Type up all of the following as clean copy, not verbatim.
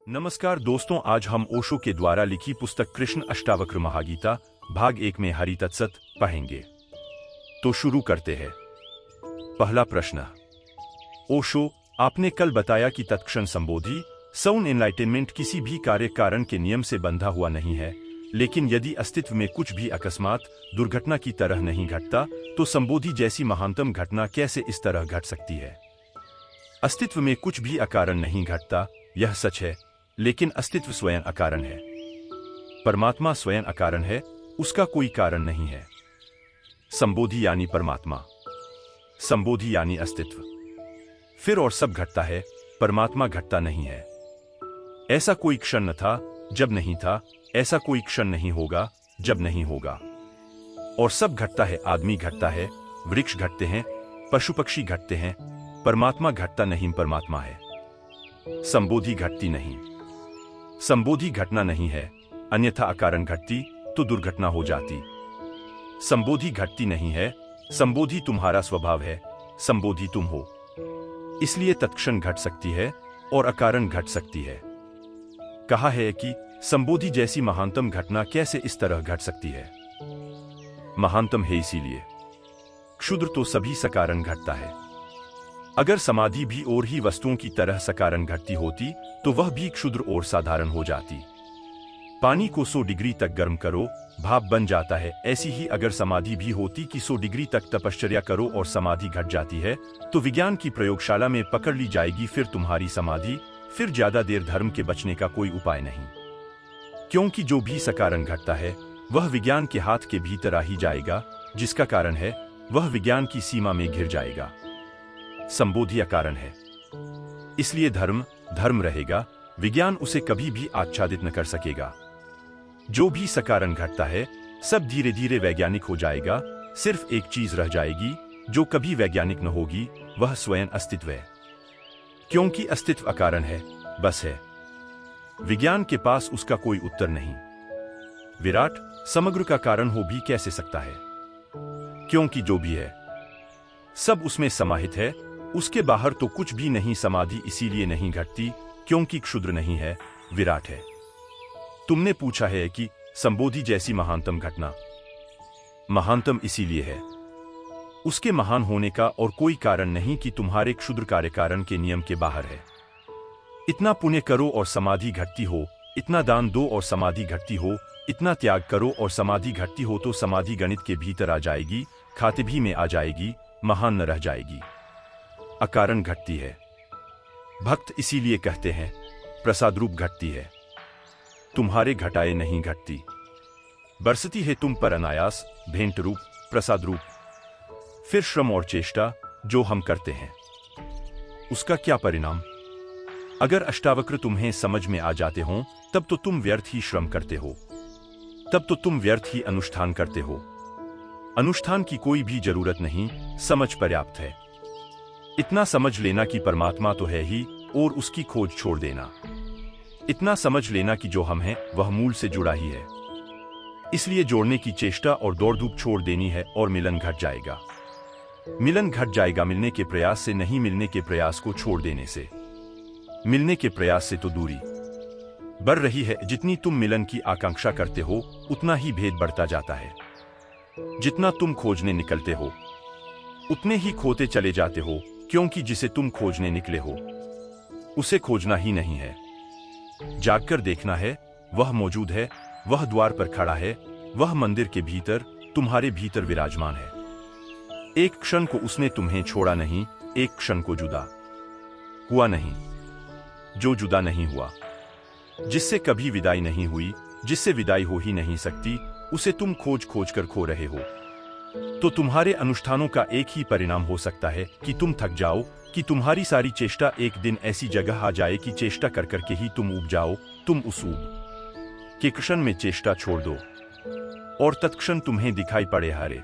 नमस्कार दोस्तों, आज हम ओशो के द्वारा लिखी पुस्तक कृष्ण अष्टावक्र महागीता भाग 1 में हरि तत्सत पढ़ेंगे। तो शुरू करते हैं। पहला प्रश्न। ओशो, आपने कल बताया कि तत्क्षण संबोधि सौन एनलाइटनमेंट किसी भी कार्य कारण के नियम से बंधा हुआ नहीं है, लेकिन यदि अस्तित्व में कुछ भी अकस्मात दुर्घटना की तरह नहीं घटता तो संबोधि जैसी महानतम घटना कैसे इस तरह घट सकती है। अस्तित्व में कुछ भी अकारण नहीं घटता, यह सच है, लेकिन अस्तित्व स्वयं अकारण है। परमात्मा स्वयं अकारण है, उसका कोई कारण नहीं है। संबोधि यानी परमात्मा, संबोधि यानी अस्तित्व। फिर और सब घटता है, परमात्मा घटता नहीं है। ऐसा कोई क्षण न था जब नहीं था, ऐसा कोई क्षण नहीं होगा जब नहीं होगा। और सब घटता है, आदमी घटता है, वृक्ष घटते हैं, पशु पक्षी घटते हैं, परमात्मा घटता नहीं, परमात्मा है। संबोधि घटती नहीं, संबोधि घटना नहीं है, अन्यथा अकारण घटती तो दुर्घटना हो जाती। संबोधि घटती नहीं है, संबोधि तुम्हारा स्वभाव है, संबोधि तुम हो, इसलिए तत्क्षण घट सकती है और अकारण घट सकती है। कहा है कि संबोधि जैसी महानतम घटना कैसे इस तरह घट सकती है। महानतम है इसीलिए। क्षुद्र तो सभी सकारण घटता है। अगर समाधि भी और ही वस्तुओं की तरह सकारण घटती होती तो वह भी क्षुद्र और साधारण हो जाती। पानी को 100 डिग्री तक गर्म करो, भाप बन जाता है। ऐसी ही अगर समाधि भी होती कि 100 डिग्री तक तपश्चर्या करो और समाधि घट जाती है तो विज्ञान की प्रयोगशाला में पकड़ ली जाएगी फिर तुम्हारी समाधि। फिर ज्यादा देर धर्म के बचने का कोई उपाय नहीं, क्योंकि जो भी सकारण घटता है वह विज्ञान के हाथ के भीतर आ ही जाएगा। जिसका कारण है वह विज्ञान की सीमा में घिर जाएगा। संबोधि अकारण है, इसलिए धर्म धर्म रहेगा, विज्ञान उसे कभी भी आच्छादित न कर सकेगा। जो भी सकारण घटता है सब धीरे धीरे वैज्ञानिक हो जाएगा। सिर्फ एक चीज रह जाएगी जो कभी वैज्ञानिक न होगी, वह स्वयं अस्तित्व है, क्योंकि अस्तित्व अकारण है, बस है। विज्ञान के पास उसका कोई उत्तर नहीं। विराट समग्र का कारण हो भी कैसे सकता है, क्योंकि जो भी है सब उसमें समाहित है, उसके बाहर तो कुछ भी नहीं। समाधि इसीलिए नहीं घटती क्योंकि क्षुद्र नहीं है, विराट है। तुमने पूछा है कि संबोधि जैसी महानतम घटना, महानतम इसीलिए है, उसके महान होने का और कोई कारण नहीं कि तुम्हारे क्षुद्र कार्य कारण के नियम के बाहर है। इतना पुण्य करो और समाधि घटती हो, इतना दान दो और समाधि घटती हो, इतना त्याग करो और समाधि घटती हो तो समाधि गणित के भीतर आ जाएगी, खाते भी में आ जाएगी, महान न रह जाएगी। अकारण घटती है। भक्त इसीलिए कहते हैं प्रसाद रूप घटती है, तुम्हारे घटाए नहीं घटती। बरसती है तुम पर अनायास, भेंट रूप प्रसाद रूप। फिर श्रम और चेष्टा जो हम करते हैं उसका क्या परिणाम। अगर अष्टावक्र तुम्हें समझ में आ जाते हो तब तो तुम व्यर्थ ही श्रम करते हो, तब तो तुम व्यर्थ ही अनुष्ठान करते हो। अनुष्ठान की कोई भी जरूरत नहीं, समझ पर्याप्त है। इतना समझ लेना कि परमात्मा तो है ही और उसकी खोज छोड़ देना। इतना समझ लेना कि जो हम हैं वह मूल से जुड़ा ही है, इसलिए जोड़ने की चेष्टा और दौड़ धूप छोड़ देनी है और मिलन घट जाएगा। मिलन घट जाएगा मिलने के प्रयास से नहीं, मिलने के प्रयास को छोड़ देने से। मिलने के प्रयास से तो दूरी बढ़ रही है। जितनी तुम मिलन की आकांक्षा करते हो उतना ही भेद बढ़ता जाता है। जितना तुम खोजने निकलते हो उतने ही खोते चले जाते हो, क्योंकि जिसे तुम खोजने निकले हो उसे खोजना ही नहीं है। जागकर देखना है, वह मौजूद है, वह द्वार पर खड़ा है, वह मंदिर के भीतर तुम्हारे भीतर विराजमान है। एक क्षण को उसने तुम्हें छोड़ा नहीं, एक क्षण को जुदा हुआ नहीं। जो जुदा नहीं हुआ, जिससे कभी विदाई नहीं हुई, जिससे विदाई हो ही नहीं सकती, उसे तुम खोज खोज कर खो रहे हो। तो तुम्हारे अनुष्ठानों का एक ही परिणाम हो सकता है कि तुम थक जाओ, कि तुम्हारी सारी चेष्टा एक दिन ऐसी जगह आ जाए कि चेष्टा कर करके ही तुम ऊब जाओ। तुम उस ऊब के क्षण में चेष्टा छोड़ दो और तत्क्षण तुम्हें दिखाई पड़े, हारे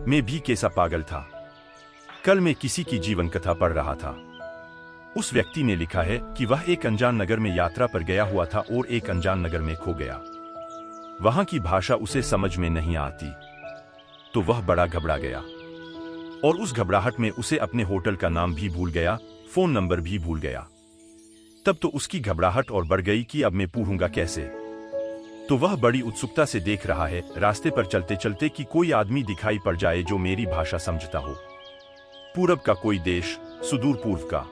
मैं भी कैसा पागल था। कल मैं किसी की जीवन कथा पढ़ रहा था। उस व्यक्ति ने लिखा है कि वह एक अनजान नगर में यात्रा पर गया हुआ था और एक अनजान नगर में खो गया। वहां की भाषा उसे समझ में नहीं आती तो वह बड़ा घबरा गया और उस घबराहट में उसे अपने होटल का नाम भी भूल गया, फोन नंबर भी भूल गया। तब तो उसकी घबराहट और बढ़ गई कि अब मैं पूछूंगा कैसे। तो वह बड़ी उत्सुकता से देख रहा है रास्ते पर चलते चलते कि कोई आदमी दिखाई पड़ जाए जो मेरी भाषा समझता हो। पूरब का कोई देश, सुदूर पूर्व का।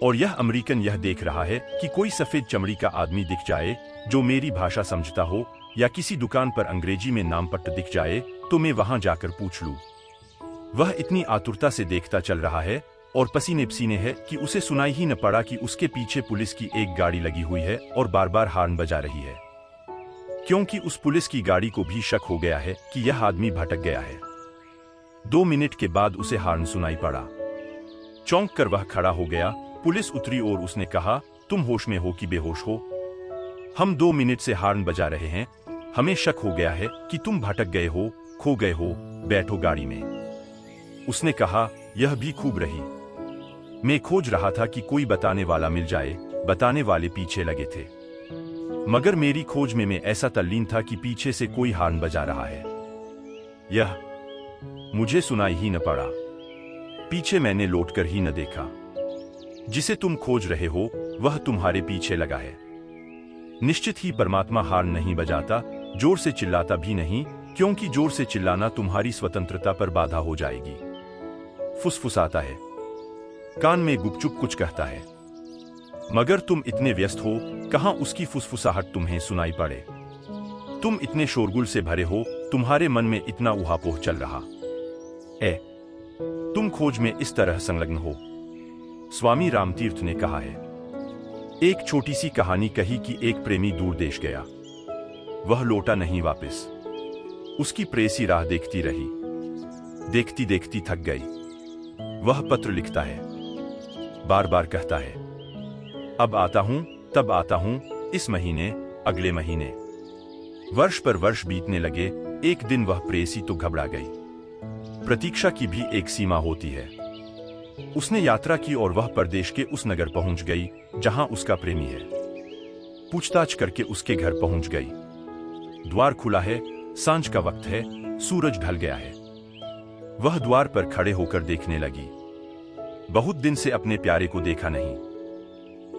और यह अमेरिकन यह देख रहा है कि कोई सफेद चमड़ी का आदमी दिख जाए जो मेरी भाषा समझता हो, या किसी दुकान पर अंग्रेजी में नामपट्ट दिख जाए तो मैं वहां जाकर पूछ लूं। वह इतनी आतुरता से देखता चल रहा है और पसीने पसीने है कि उसे सुनाई ही न पड़ा कि उसके पीछे पुलिस की एक गाड़ी लगी हुई है और बार बार हॉर्न बजा रही है, क्योंकि उस पुलिस की गाड़ी को भी शक हो गया है कि यह आदमी भटक गया है। 2 मिनट के बाद उसे हॉर्न सुनाई पड़ा। चौंक कर वह खड़ा हो गया। पुलिस उतरी और उसने कहा, तुम होश में हो कि बेहोश हो? हम 2 मिनट से हॉर्न बजा रहे हैं, हमें शक हो गया है कि तुम भटक गए हो, खो गए हो, बैठो गाड़ी में। उसने कहा, यह भी खूब रही। मैं खोज रहा था कि कोई बताने वाला मिल जाए, बताने वाले पीछे लगे थे, मगर मेरी खोज में मैं ऐसा तल्लीन था कि पीछे से कोई हॉर्न बजा रहा है। यह मुझे सुनाई ही न पड़ा। पीछे मैंने लौटकर ही न देखा। जिसे तुम खोज रहे हो वह तुम्हारे पीछे लगा है। निश्चित ही परमात्मा हॉर्न नहीं बजाता, जोर से चिल्लाता भी नहीं, क्योंकि जोर से चिल्लाना तुम्हारी स्वतंत्रता पर बाधा हो जाएगी। फुसफुसाता है, कान में गुपचुप कुछ कहता है, मगर तुम इतने व्यस्त हो, कहां उसकी फुसफुसाहट तुम्हें सुनाई पड़े। तुम इतने शोरगुल से भरे हो, तुम्हारे मन में इतना उहापोह चल रहा है, तुम खोज में इस तरह संलग्न हो। स्वामी रामतीर्थ ने कहा है, एक छोटी सी कहानी कही कि एक प्रेमी दूर देश गया। वह लौटा नहीं वापस। उसकी प्रेसी राह देखती रही, देखती देखती थक गई। वह पत्र लिखता है, बार बार कहता है, अब आता हूं, तब आता हूं, इस महीने, अगले महीने। वर्ष पर वर्ष बीतने लगे। एक दिन वह प्रेसी तो घबरा गई। प्रतीक्षा की भी एक सीमा होती है। उसने यात्रा की और वह परदेश के उस नगर पहुंच गई जहां उसका प्रेमी है। पूछताछ करके उसके घर पहुंच गई। द्वार खुला है, सांझ का वक्त है, सूरज ढल गया है। वह द्वार पर खड़े होकर देखने लगी। बहुत दिन से अपने प्यारे को देखा नहीं।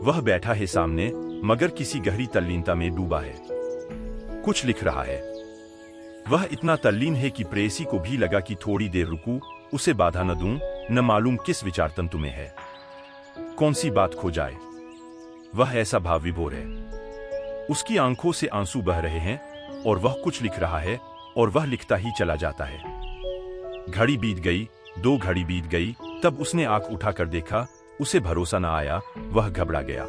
वह बैठा है सामने, मगर किसी गहरी तल्लीनता में डूबा है। कुछ लिख रहा है। वह इतना तल्लीन है कि प्रेयसी को भी लगा कि थोड़ी देर रुकूं, उसे बाधा न दूं, न मालूम किस विचार तंतु में है, कौन सी बात खो जाए। वह ऐसा भाव विभोर है। उसकी आंखों से आंसू बह रहे हैं और वह कुछ लिख रहा है और वह लिखता ही चला जाता है। घड़ी बीत गई, 2 घड़ी बीत गई, तब उसने आंख उठाकर देखा। उसे भरोसा न आया, वह घबरा गया।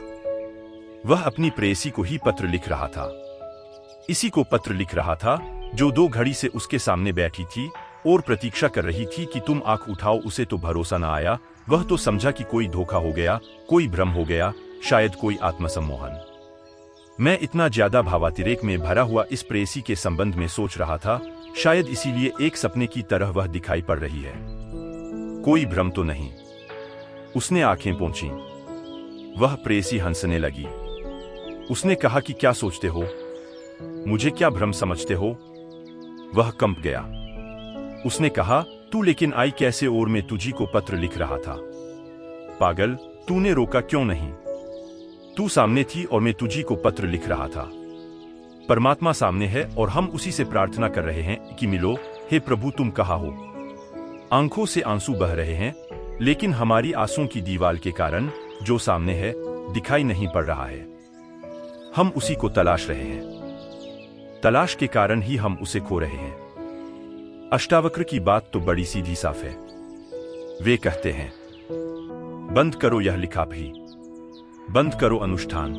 वह अपनी प्रेयसी को ही पत्र लिख रहा था। इसी को पत्र लिख रहा था जो 2 घड़ी से उसके सामने बैठी थी और प्रतीक्षा कर रही थी कि तुम आंख उठाओ। उसे तो भरोसा न आया। वह तो समझा कि कोई धोखा हो गया, कोई भ्रम हो गया, शायद कोई आत्मसम्मोहन। मैं इतना ज्यादा भावातिरेक में भरा हुआ इस प्रेयसी के संबंध में सोच रहा था, शायद इसीलिए एक सपने की तरह वह दिखाई पड़ रही है। कोई भ्रम तो नहीं। उसने आंखें पोंछी। वह प्रेयसी हंसने लगी। उसने कहा कि क्या सोचते हो, मुझे क्या भ्रम समझते हो? वह कंप गया। उसने कहा, तू लेकिन आई कैसे और मैं तुझी को पत्र लिख रहा था। पागल, तूने रोका क्यों नहीं? तू सामने थी और मैं तुझी को पत्र लिख रहा था। परमात्मा सामने है और हम उसी से प्रार्थना कर रहे हैं कि मिलो। हे प्रभु, तुम कहाँ हो? आंखों से आंसू बह रहे हैं, लेकिन हमारी आंसुओं की दीवार के कारण जो सामने है दिखाई नहीं पड़ रहा है। हम उसी को तलाश रहे हैं। तलाश के कारण ही हम उसे खो रहे हैं। अष्टावक्र की बात तो बड़ी सीधी साफ है। वे कहते हैं, बंद करो यह लिखा भी, बंद करो अनुष्ठान,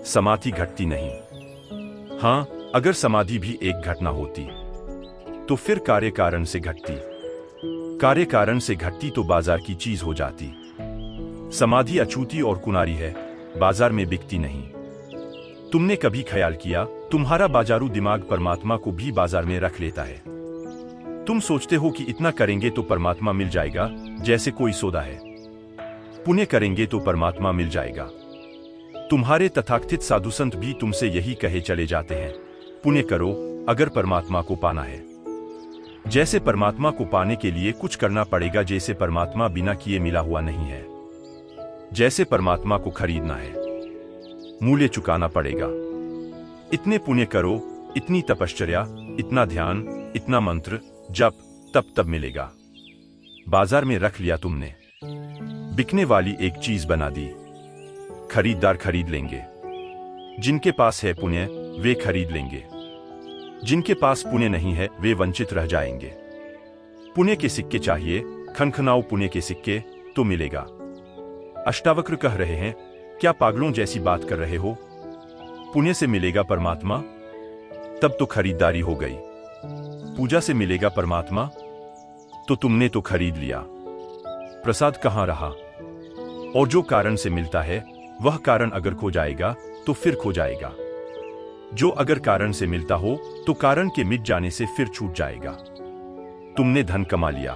समाधि घटती नहीं। हां, अगर समाधि भी एक घटना होती तो फिर कार्य कारण से घटती। कार्य कारण से घटती तो बाजार की चीज हो जाती। समाधि अछूती और कुनारी है, बाजार में बिकती नहीं। तुमने कभी ख्याल किया, तुम्हारा बाजारू दिमाग परमात्मा को भी बाजार में रख लेता है। तुम सोचते हो कि इतना करेंगे तो परमात्मा मिल जाएगा, जैसे कोई सौदा है। पुण्य करेंगे तो परमात्मा मिल जाएगा। तुम्हारे तथाकथित साधु संत भी तुमसे यही कहे चले जाते हैं, पुण्य करो अगर परमात्मा को पाना है। जैसे परमात्मा को पाने के लिए कुछ करना पड़ेगा, जैसे परमात्मा बिना किए मिला हुआ नहीं है। जैसे परमात्मा को खरीदना है। मूल्य चुकाना पड़ेगा। इतने पुण्य करो, इतनी तपश्चर्या, इतना ध्यान, इतना मंत्र जप, तब मिलेगा। बाजार में रख लिया तुमने, बिकने वाली एक चीज बना दी। खरीदार खरीद लेंगे। जिनके पास है पुण्य वे खरीद लेंगे, जिनके पास पुण्य नहीं है वे वंचित रह जाएंगे। पुण्य के सिक्के चाहिए, खनखनाओ पुण्य के सिक्के तो मिलेगा। अष्टावक्र कह रहे हैं, क्या पागलों जैसी बात कर रहे हो? पुण्य से मिलेगा परमात्मा? तब तो खरीदारी हो गई। पूजा से मिलेगा परमात्मा? तो तुमने तो खरीद लिया। प्रसाद कहां रहा? और जो कारण से मिलता है वह कारण अगर खो जाएगा तो फिर खो जाएगा। जो अगर कारण से मिलता हो तो कारण के मिट जाने से फिर छूट जाएगा। तुमने धन कमा लिया,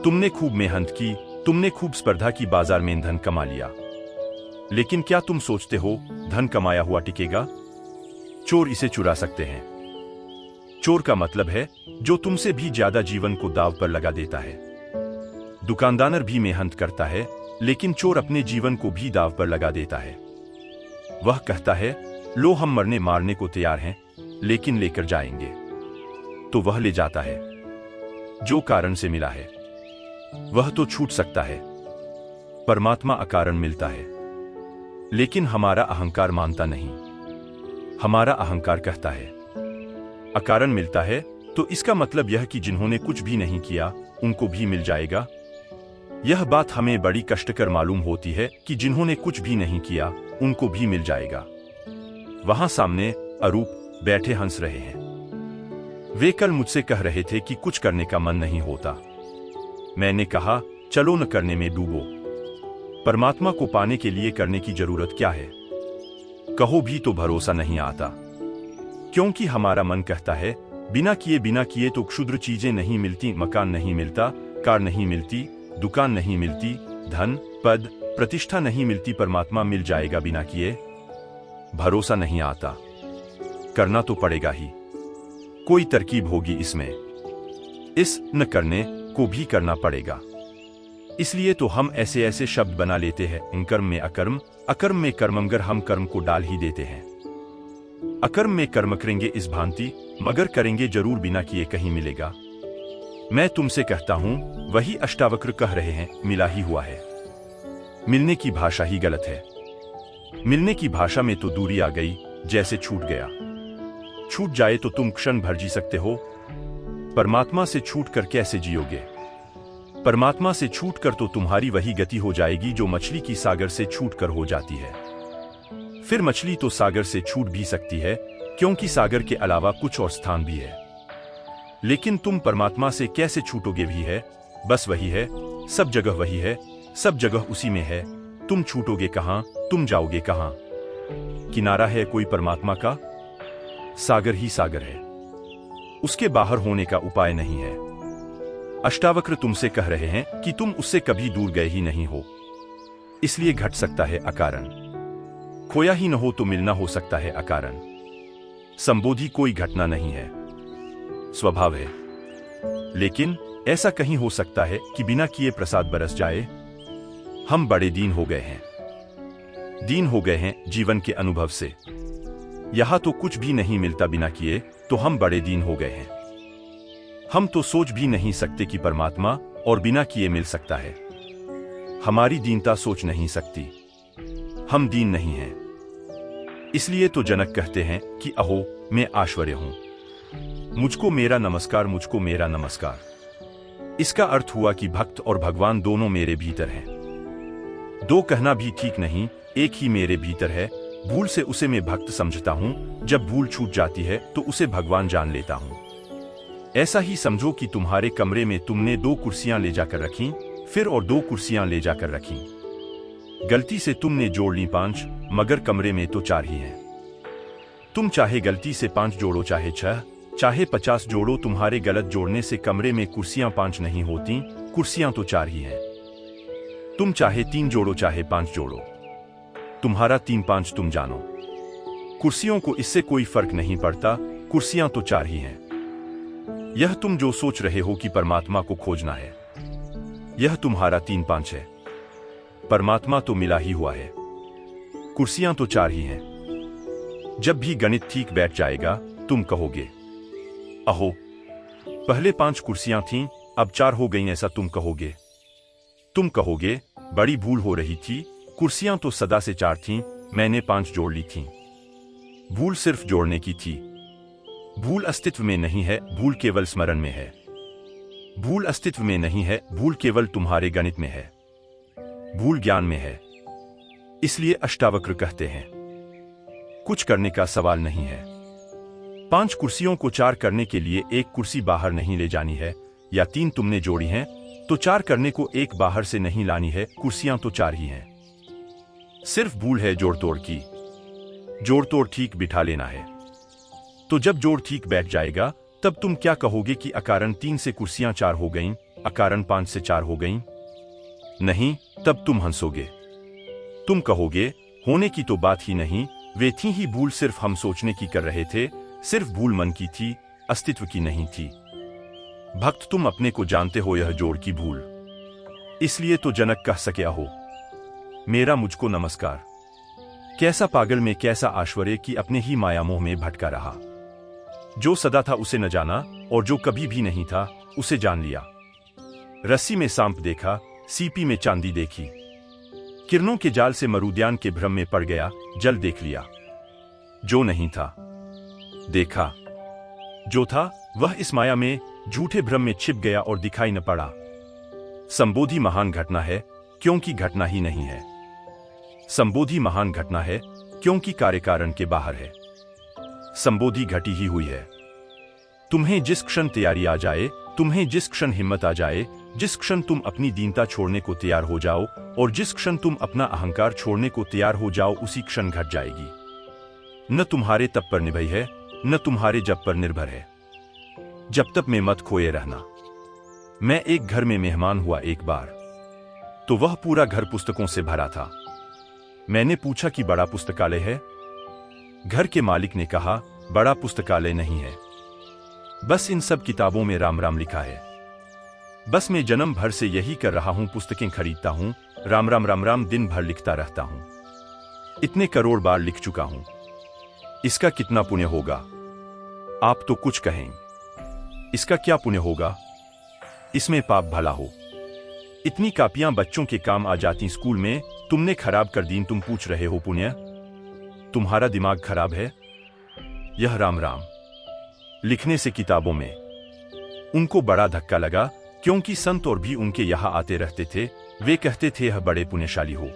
तुमने खूब मेहनत की, तुमने खूब स्पर्धा की, बाजार में धन कमा लिया। लेकिन क्या तुम सोचते हो धन कमाया हुआ टिकेगा? चोर इसे चुरा सकते हैं। चोर का मतलब है जो तुमसे भी ज्यादा जीवन को दांव पर लगा देता है। दुकानदार भी मेहनत करता है, लेकिन चोर अपने जीवन को भी दांव पर लगा देता है। वह कहता है, लो हम मरने मारने को तैयार हैं, लेकिन लेकर जाएंगे। तो वह ले जाता है। जो कारण से मिला है वह तो छूट सकता है। परमात्मा अकारण मिलता है, लेकिन हमारा अहंकार मानता नहीं। हमारा अहंकार कहता है अकारण मिलता है, तो इसका मतलब यह कि जिन्होंने कुछ भी नहीं किया उनको भी मिल जाएगा। यह बात हमें बड़ी कष्टकर मालूम होती है कि जिन्होंने कुछ भी नहीं किया उनको भी मिल जाएगा। वहां सामने अरूप बैठे हंस रहे हैं। वे कल मुझसे कह रहे थे कि कुछ करने का मन नहीं होता। मैंने कहा, चलो न करने में डूबो। परमात्मा को पाने के लिए करने की जरूरत क्या है? कहो भी तो भरोसा नहीं आता, क्योंकि हमारा मन कहता है बिना किए तो क्षुद्र चीजें नहीं मिलती। मकान नहीं मिलता, कार नहीं मिलती, दुकान नहीं मिलती, धन पद प्रतिष्ठा नहीं मिलती। परमात्मा मिल जाएगा बिना किए? भरोसा नहीं आता। करना तो पड़ेगा ही। कोई तरकीब होगी इसमें। इस न करने को भी करना पड़ेगा। इसलिए तो हम ऐसे ऐसे शब्द बना लेते हैं, कर्म में अकर्म, अकर्म में कर्म, मगर हम कर्म को डाल ही देते हैं। अकर्म में कर्म करेंगे इस भांति, मगर करेंगे जरूर बिना किए कहीं मिलेगा। मैं तुमसे कहता हूं, वही अष्टावक्र कह रहे हैं, मिला ही हुआ है। मिलने की भाषा ही गलत है। मिलने की भाषा में तो दूरी आ गई, जैसे छूट गया। छूट जाए तो तुम क्षण भर जी सकते हो। परमात्मा से छूट कर कैसे जियोगे? परमात्मा से छूट कर तो तुम्हारी वही गति हो जाएगी जो मछली की सागर से छूट कर हो जाती है। फिर मछली तो सागर से छूट भी सकती है, क्योंकि सागर के अलावा कुछ और स्थान भी है। लेकिन तुम परमात्मा से कैसे छूटोगे? भी है, बस वही है, सब जगह वही है, सब जगह उसी में है। तुम छूटोगे कहां? तुम जाओगे कहां? किनारा है कोई परमात्मा का? सागर ही सागर है, उसके बाहर होने का उपाय नहीं है। अष्टावक्र तुमसे कह रहे हैं कि तुम उससे कभी दूर गए ही नहीं हो, इसलिए घट सकता है अकारण। खोया ही न हो तो मिलना हो सकता है अकारण। संबोधि कोई घटना नहीं है, स्वभाव है। लेकिन ऐसा कहीं हो सकता है कि बिना किए प्रसाद बरस जाए? हम बड़े दीन हो गए हैं, दीन हो गए हैं जीवन के अनुभव से। यहां तो कुछ भी नहीं मिलता बिना किए, तो हम बड़े दीन हो गए हैं। हम तो सोच भी नहीं सकते कि परमात्मा और बिना किए मिल सकता है। हमारी दीनता सोच नहीं सकती। हम दीन नहीं हैं। इसलिए तो जनक कहते हैं कि अहो मैं आश्वर्य हूं, मुझको मेरा नमस्कार, मुझको मेरा नमस्कार। इसका अर्थ हुआ कि भक्त और भगवान दोनों मेरे भीतर हैं। दो कहना भी ठीक नहीं, एक ही मेरे भीतर है। भूल से उसे मैं भक्त समझता हूं, जब भूल छूट जाती है तो उसे भगवान जान लेता हूं। ऐसा ही समझो कि तुम्हारे कमरे में तुमने 2 कुर्सियां ले जाकर रखीं, फिर और 2 कुर्सियां ले जाकर रखीं। गलती से तुमने जोड़ ली 5, मगर कमरे में तो 4 ही हैं। तुम चाहे गलती से 5 जोड़ो, चाहे 6, चाहे 50 जोड़ो, तुम्हारे गलत जोड़ने से कमरे में कुर्सियां 5 नहीं होती, कुर्सियां तो 4 ही हैं। तुम चाहे 3 जोड़ो, चाहे 5 जोड़ो, तुम्हारा 3-5 तुम जानो। कुर्सियों को इससे कोई फर्क नहीं पड़ता, कुर्सियां तो 4 ही हैं। यह तुम जो सोच रहे हो कि परमात्मा को खोजना है, यह तुम्हारा 3-5 है। परमात्मा तो मिला ही हुआ है, कुर्सियां तो 4 ही हैं। जब भी गणित ठीक बैठ जाएगा तुम कहोगे, अहो पहले 5 कुर्सियां थीं, अब 4 हो गईं, ऐसा तुम कहोगे। तुम कहोगे बड़ी भूल हो रही थी, कुर्सियां तो सदा से 4 थीं, मैंने 5 जोड़ ली थीं। भूल सिर्फ जोड़ने की थी। भूल अस्तित्व में नहीं है, भूल केवल स्मरण में है। भूल अस्तित्व में नहीं है, भूल केवल तुम्हारे गणित में है। भूल ज्ञान में है, इसलिए अष्टावक्र कहते हैं कुछ करने का सवाल नहीं है। 5 कुर्सियों को 4 करने के लिए एक कुर्सी बाहर नहीं ले जानी है, या 3 तुमने जोड़ी हैं तो 4 करने को एक बाहर से नहीं लानी है, कुर्सियां तो 4 ही हैं। सिर्फ भूल है जोड़ तोड़ की। जोड़ तोड़ ठीक बिठा लेना है। तो जब जोड़ ठीक बैठ जाएगा तब तुम क्या कहोगे कि अकारण 3 से कुर्सियां 4 हो गईं, अकारण 5 से 4 हो गईं? नहीं, तब तुम हंसोगे। तुम कहोगे होने की तो बात ही नहीं, वे थी ही भूल, सिर्फ हम सोचने की कर रहे थे, सिर्फ भूल मन की थी, अस्तित्व की नहीं थी। भक्त तुम अपने को जानते हो यह जोड़ की भूल, इसलिए तो जनक कह सके हो मेरा मुझको नमस्कार। कैसा पागल में कैसा आश्वर्य कि अपने ही माया मोह में भटका रहा। जो सदा था उसे न जाना, और जो कभी भी नहीं था उसे जान लिया। रस्सी में सांप देखा, सीपी में चांदी देखी, किरणों के जाल से मरुद्यान के भ्रम में पड़ गया, जल देख लिया। जो नहीं था देखा, जो था वह इस माया में झूठे भ्रम में छिप गया और दिखाई न पड़ा। संबोधि महान घटना है क्योंकि घटना ही नहीं है। संबोधि महान घटना है क्योंकि कार्यकारण के बाहर है। संबोधि घटी ही हुई है। तुम्हें जिस क्षण तैयारी आ जाए, तुम्हें जिस क्षण हिम्मत आ जाए, जिस क्षण तुम अपनी दीनता छोड़ने को तैयार हो जाओ, और जिस क्षण तुम अपना अहंकार छोड़ने को तैयार हो जाओ, उसी क्षण घट जाएगी। न तुम्हारे तप पर निर्भर है, न तुम्हारे जप पर निर्भर है। जब तक में मत खोए रहना। मैं एक घर में मेहमान हुआ एक बार, तो वह पूरा घर पुस्तकों से भरा था। मैंने पूछा कि बड़ा पुस्तकालय है? घर के मालिक ने कहा बड़ा पुस्तकालय नहीं है, बस इन सब किताबों में राम राम लिखा है। बस मैं जन्म भर से यही कर रहा हूं, पुस्तकें खरीदता हूं, राम राम राम राम दिन भर लिखता रहता हूं। इतने करोड़ बार लिख चुका हूं, इसका कितना पुण्य होगा? आप तो कुछ कहें, इसका क्या पुण्य होगा? इसमें पाप भला हो। इतनी कापियां बच्चों के काम आ जाती स्कूल में, तुमने खराब कर दी, तुम पूछ रहे हो पुण्य? तुम्हारा दिमाग खराब है। यह राम राम लिखने से किताबों में उनको बड़ा धक्का लगा, क्योंकि संत और भी उनके यहां आते रहते थे। वे कहते थे यह बड़े पुण्यशाली हो।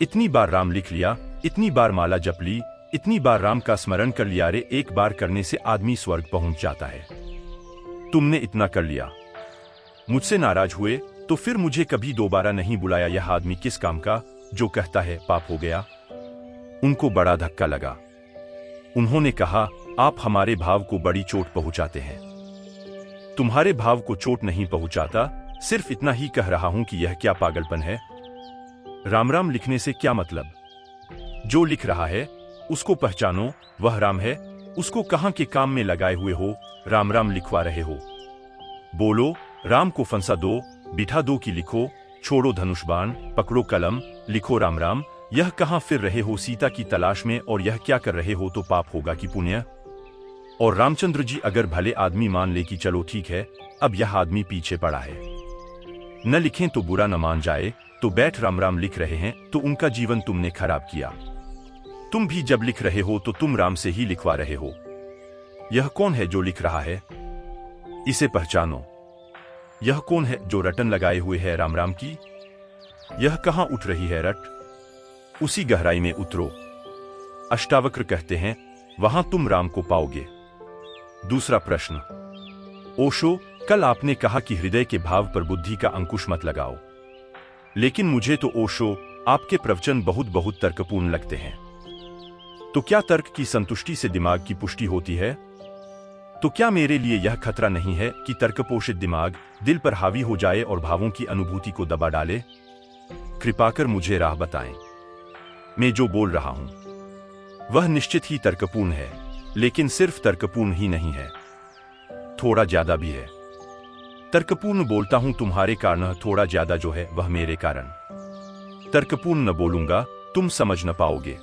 इतनी बार राम लिख लिया, इतनी बार माला जप ली, इतनी बार राम का स्मरण कर लिया, रे एक बार करने से आदमी स्वर्ग पहुंच जाता है। तुमने इतना कर लिया, मुझसे नाराज हुए, तो फिर मुझे कभी दोबारा नहीं बुलाया। यह आदमी किस काम का जो कहता है पाप हो गया? उनको बड़ा धक्का लगा। उन्होंने कहा आप हमारे भाव को बड़ी चोट पहुंचाते हैं। तुम्हारे भाव को चोट नहीं पहुंचाता, सिर्फ इतना ही कह रहा हूं कि यह क्या पागलपन है। राम राम लिखने से क्या मतलब? जो लिख रहा है उसको पहचानो, वह राम है, उसको कहां के काम में लगाए हुए हो, राम राम लिखवा रहे हो। बोलो राम को फंसा दो, बिठा दो कि लिखो, छोड़ो धनुष बाण, पकड़ो कलम, लिखो राम राम। यह कहां फिर रहे हो सीता की तलाश में, और यह क्या कर रहे हो? तो पाप होगा कि पुण्य? और रामचंद्र जी अगर भले आदमी मान ले कि चलो ठीक है, अब यह आदमी पीछे पड़ा है, न लिखें तो बुरा न मान जाए, तो बैठ राम राम लिख रहे हैं, तो उनका जीवन तुमने खराब किया। तुम भी जब लिख रहे हो तो तुम राम से ही लिखवा रहे हो। यह कौन है जो लिख रहा है? इसे पहचानो। यह कौन है जो रटन लगाए हुए है राम राम की? यह कहां उठ रही है रट? उसी गहराई में उतरो। अष्टावक्र कहते हैं वहां तुम राम को पाओगे। दूसरा प्रश्न, ओशो, कल आपने कहा कि हृदय के भाव पर बुद्धि का अंकुश मत लगाओ, लेकिन मुझे तो ओशो आपके प्रवचन बहुत बहुत तर्कपूर्ण लगते हैं। तो क्या तर्क की संतुष्टि से दिमाग की पुष्टि होती है? तो क्या मेरे लिए यह खतरा नहीं है कि तर्कपोषित दिमाग दिल पर हावी हो जाए और भावों की अनुभूति को दबा डाले? कृपा कर मुझे राह बताएं। मैं जो बोल रहा हूं वह निश्चित ही तर्कपूर्ण है, लेकिन सिर्फ तर्कपूर्ण ही नहीं है, थोड़ा ज्यादा भी है। तर्कपूर्ण बोलता हूं तुम्हारे कारण, थोड़ा ज्यादा जो है वह मेरे कारण। तर्कपूर्ण न बोलूंगा तुम समझ न पाओगे।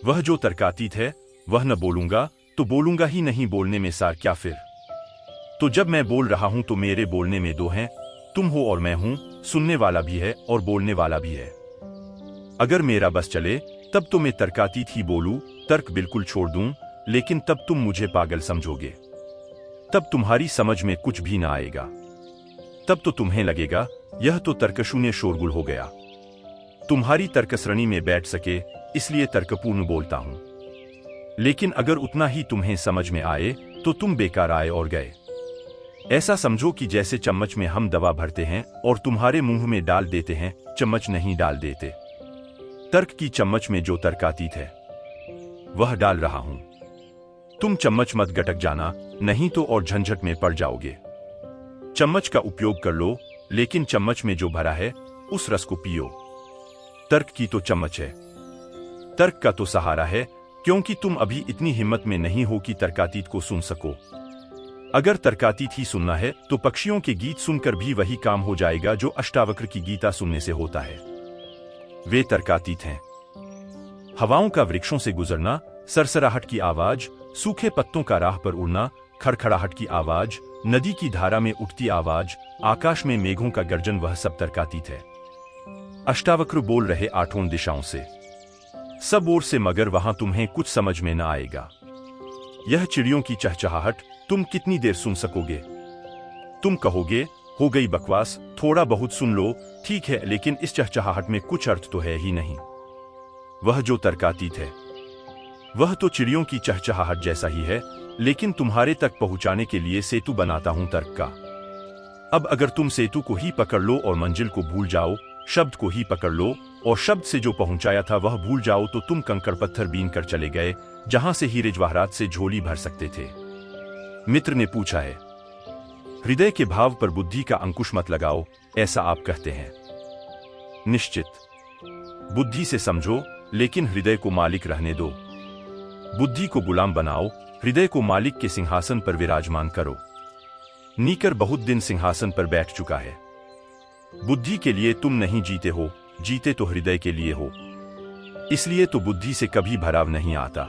वह जो तर्कातीत है वह न बोलूंगा तो बोलूंगा ही नहीं, बोलने में सार क्या फिर। तो जब मैं बोल रहा हूं तो मेरे बोलने में दो हैं, तुम हो और मैं हूं, सुनने वाला भी है और बोलने वाला भी है। अगर मेरा बस चले तब तो मैं तर्कातीत ही बोलूं, तर्क बिल्कुल छोड़ दूं, लेकिन तब तुम मुझे पागल समझोगे। तब तुम्हारी समझ में कुछ भी ना आएगा। तब तो तुम्हें लगेगा यह तो तर्कशून्य शोरगुल हो गया। तुम्हारी तर्कसरणी में बैठ सके इसलिए तर्कपूर्ण बोलता हूं। लेकिन अगर उतना ही तुम्हें समझ में आए तो तुम बेकार आए और गए। ऐसा समझो कि जैसे चम्मच में हम दवा भरते हैं और तुम्हारे मुंह में डाल देते हैं, चम्मच नहीं डाल देते। तर्क की चम्मच में जो तर्कातीत है वह डाल रहा हूं। तुम चम्मच मत गटक जाना, नहीं तो और झंझट में पड़ जाओगे। चम्मच का उपयोग कर लो, लेकिन चम्मच में जो भरा है उस रस को पियो। तर्क की तो चम्मच है, तर्क का तो सहारा है, क्योंकि तुम अभी इतनी हिम्मत में नहीं हो कि तर्कातीत को सुन सको। अगर तर्कातीत ही सुनना है तो पक्षियों के गीत सुनकर भी वही काम हो जाएगा जो अष्टावक्र की गीता सुनने से होता है। वे तर्कातीत हैं। हवाओं का वृक्षों से गुजरना, सरसराहट की आवाज, सूखे पत्तों का राह पर उड़ना, खड़खड़ाहट की आवाज, नदी की धारा में उठती आवाज, आकाश में मेघों का गर्जन, वह सब तर्कातीत है। अष्टावक्र बोल रहे आठों दिशाओं से, सब ओर से, मगर वहां तुम्हें कुछ समझ में न आएगा। यह चिड़ियों की चहचहाहट तुम कितनी देर सुन सकोगे? तुम कहोगे हो गई बकवास, थोड़ा बहुत सुन लो, ठीक है, लेकिन इस चहचहाहट में कुछ अर्थ तो है ही नहीं। वह जो तर्कातीत है वह तो चिड़ियों की चहचहाहट जैसा ही है, लेकिन तुम्हारे तक पहुंचाने के लिए सेतु बनाता हूं तर्क का। अब अगर तुम सेतु को ही पकड़ लो और मंजिल को भूल जाओ, शब्द को ही पकड़ लो और शब्द से जो पहुंचाया था वह भूल जाओ, तो तुम कंकड़ पत्थर बीन कर चले गए जहां से हीरे जवाहरात से झोली भर सकते थे। मित्र ने पूछा है, हृदय के भाव पर बुद्धि का अंकुश मत लगाओ, ऐसा आप कहते हैं। निश्चित, बुद्धि से समझो, लेकिन हृदय को मालिक रहने दो। बुद्धि को गुलाम बनाओ, हृदय को मालिक के सिंहासन पर विराजमान करो। नीकर बहुत दिन सिंहासन पर बैठ चुका है। बुद्धि के लिए तुम नहीं जीते हो, जीते तो हृदय के लिए हो। इसलिए तो बुद्धि से कभी भराव नहीं आता।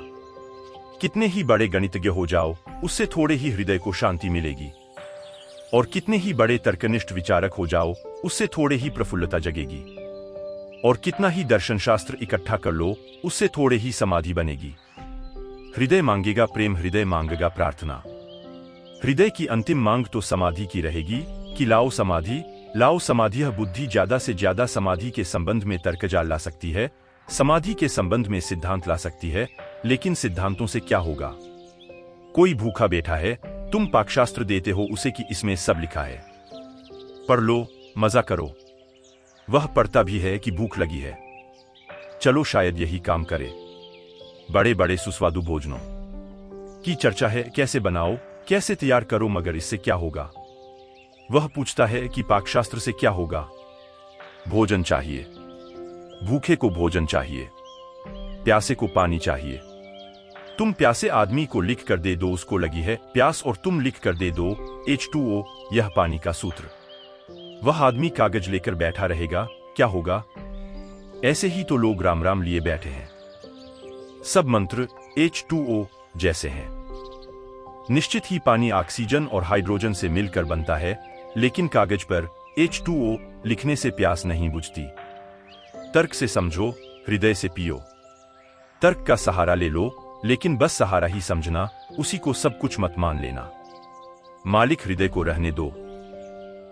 कितने ही बड़े गणितज्ञ हो जाओ, उससे थोड़े ही हृदय को शांति मिलेगी। और कितने ही बड़े तर्कनिष्ठ विचारक हो जाओ, उससे थोड़े ही प्रफुल्लता जगेगी। और कितना ही दर्शन शास्त्र इकट्ठा कर लो, उससे थोड़े ही समाधि बनेगी। हृदय मांगेगा प्रेम, हृदय मांगेगा प्रार्थना। हृदय की अंतिम मांग तो समाधि की रहेगी कि लाओ समाधि, लाओ समाधि। यह बुद्धि ज्यादा से ज्यादा समाधि के संबंध में तर्कजाल ला सकती है, समाधि के संबंध में सिद्धांत ला सकती है, लेकिन सिद्धांतों से क्या होगा? कोई भूखा बैठा है, तुम पाकशास्त्र देते हो उसे कि इसमें सब लिखा है, पढ़ लो, मजा करो। वह पढ़ता भी है कि भूख लगी है। चलो शायद यही काम करे। बड़े बड़े सुस्वादु भोजनों की चर्चा है, कैसे बनाओ, कैसे तैयार करो, मगर इससे क्या होगा? वह पूछता है कि पाकशास्त्र से क्या होगा? भोजन चाहिए, भूखे को भोजन चाहिए, प्यासे को पानी चाहिए। तुम प्यासे आदमी को लिख कर दे दो उसको लगी है प्यास, और तुम लिख कर दे दो H2O, यह पानी का सूत्र। वह आदमी कागज लेकर बैठा रहेगा, क्या होगा? ऐसे ही तो लोग राम राम लिए बैठे हैं। सब मंत्र H2O जैसे हैं। निश्चित ही पानी ऑक्सीजन और हाइड्रोजन से मिलकर बनता है, लेकिन कागज पर H2O लिखने से प्यास नहीं बुझती। तर्क से समझो, हृदय से पियो। तर्क का सहारा ले लो, लेकिन बस सहारा ही समझना, उसी को सब कुछ मत मान लेना। मालिक हृदय को रहने दो।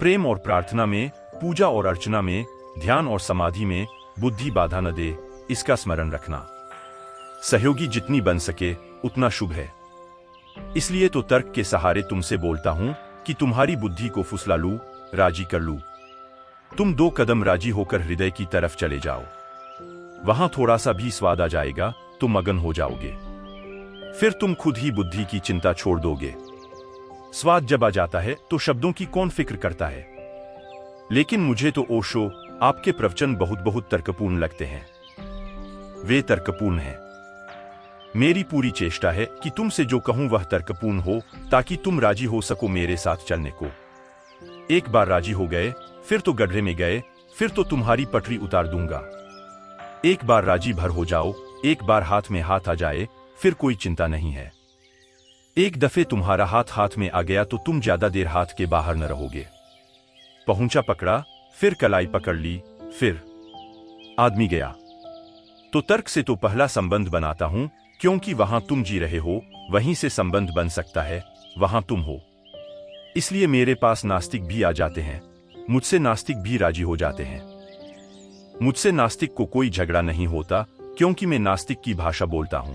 प्रेम और प्रार्थना में, पूजा और अर्चना में, ध्यान और समाधि में बुद्धि बाधा न दे, इसका स्मरण रखना। सहयोगी जितनी बन सके उतना शुभ है। इसलिए तो तर्क के सहारे तुमसे बोलता हूं कि तुम्हारी बुद्धि को फुसला लूं, राजी कर लूं। तुम 2 कदम राजी होकर हृदय की तरफ चले जाओ। वहां थोड़ा सा भी स्वाद आ जाएगा तो मगन हो जाओगे। फिर तुम खुद ही बुद्धि की चिंता छोड़ दोगे। स्वाद जब आ जाता है तो शब्दों की कौन फिक्र करता है? लेकिन मुझे तो ओशो आपके प्रवचन बहुत बहुत तर्कपूर्ण लगते हैं। वे तर्कपूर्ण हैं। मेरी पूरी चेष्टा है कि तुमसे जो कहूं वह तर्कपूर्ण हो, ताकि तुम राजी हो सको मेरे साथ चलने को। एक बार राजी हो गए, फिर तो गड्ढे में गए, फिर तो तुम्हारी पटरी उतार दूंगा। एक बार राजी भर हो जाओ, एक बार हाथ में हाथ आ जाए, फिर कोई चिंता नहीं है। एक दफे तुम्हारा हाथ हाथ में आ गया तो तुम ज्यादा देर हाथ के बाहर न रहोगे। पहुंचा पकड़ा, फिर कलाई पकड़ ली, फिर आदमी गया। तो तर्क से तो पहला संबंध बनाता हूं, क्योंकि वहां तुम जी रहे हो, वहीं से संबंध बन सकता है, वहां तुम हो। इसलिए मेरे पास नास्तिक भी आ जाते हैं, मुझसे नास्तिक भी राजी हो जाते हैं। मुझसे नास्तिक को कोई झगड़ा नहीं होता, क्योंकि मैं नास्तिक की भाषा बोलता हूं।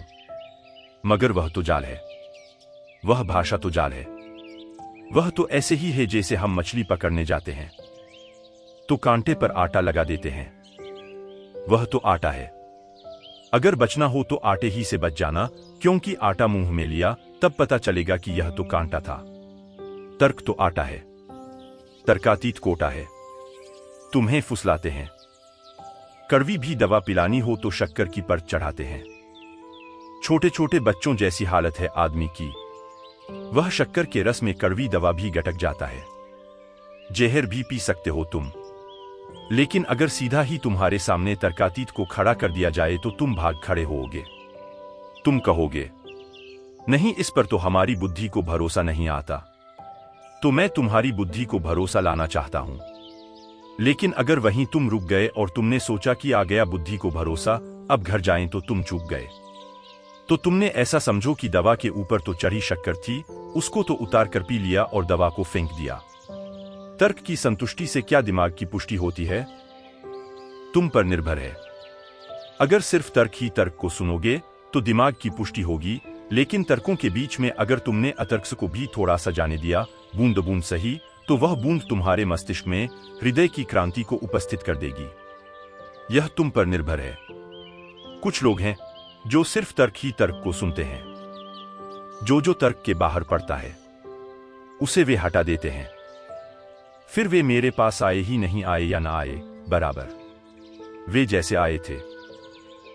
मगर वह तो जाल है, वह भाषा तो जाल है। वह तो ऐसे ही है जैसे हम मछली पकड़ने जाते हैं तो कांटे पर आटा लगा देते हैं। वह तो आटा है। अगर बचना हो तो आटे ही से बच जाना, क्योंकि आटा मुंह में लिया तब पता चलेगा कि यह तो कांटा था। तर्क तो आटा है, तर्कातीत कोटा है। तुम्हें फुसलाते हैं। कड़वी भी दवा पिलानी हो तो शक्कर की परत चढ़ाते हैं। छोटे छोटे बच्चों जैसी हालत है आदमी की, वह शक्कर के रस में कड़वी दवा भी गटक जाता है। जहर भी पी सकते हो तुम, लेकिन अगर सीधा ही तुम्हारे सामने तर्कातीत को खड़ा कर दिया जाए तो तुम भाग खड़े होगे। तुम कहोगे, नहीं, इस पर तो हमारी बुद्धि को भरोसा नहीं आता। तो मैं तुम्हारी बुद्धि को भरोसा लाना चाहता हूं। लेकिन अगर वहीं तुम रुक गए और तुमने सोचा कि आ गया बुद्धि को भरोसा, अब घर जाएं, तो तुम चूक गए। तो तुमने ऐसा समझो कि दवा के ऊपर तो चढ़ी शक्कर थी, उसको तो उतार कर पी लिया और दवा को फेंक दिया। तर्क की संतुष्टि से क्या दिमाग की पुष्टि होती है? तुम पर निर्भर है। अगर सिर्फ तर्क ही तर्क को सुनोगे तो दिमाग की पुष्टि होगी, लेकिन तर्कों के बीच में अगर तुमने अतर्क को भी थोड़ा सा जाने दिया, बूंद बूंद सही, तो वह बूंद तुम्हारे मस्तिष्क में हृदय की क्रांति को उपस्थित कर देगी। यह तुम पर निर्भर है। कुछ लोग हैं जो सिर्फ तर्क ही तर्क को सुनते हैं। जो तर्क के बाहर पड़ता है उसे वे हटा देते हैं। फिर वे मेरे पास आए ही नहीं आए या ना आए, बराबर। वे जैसे आए थे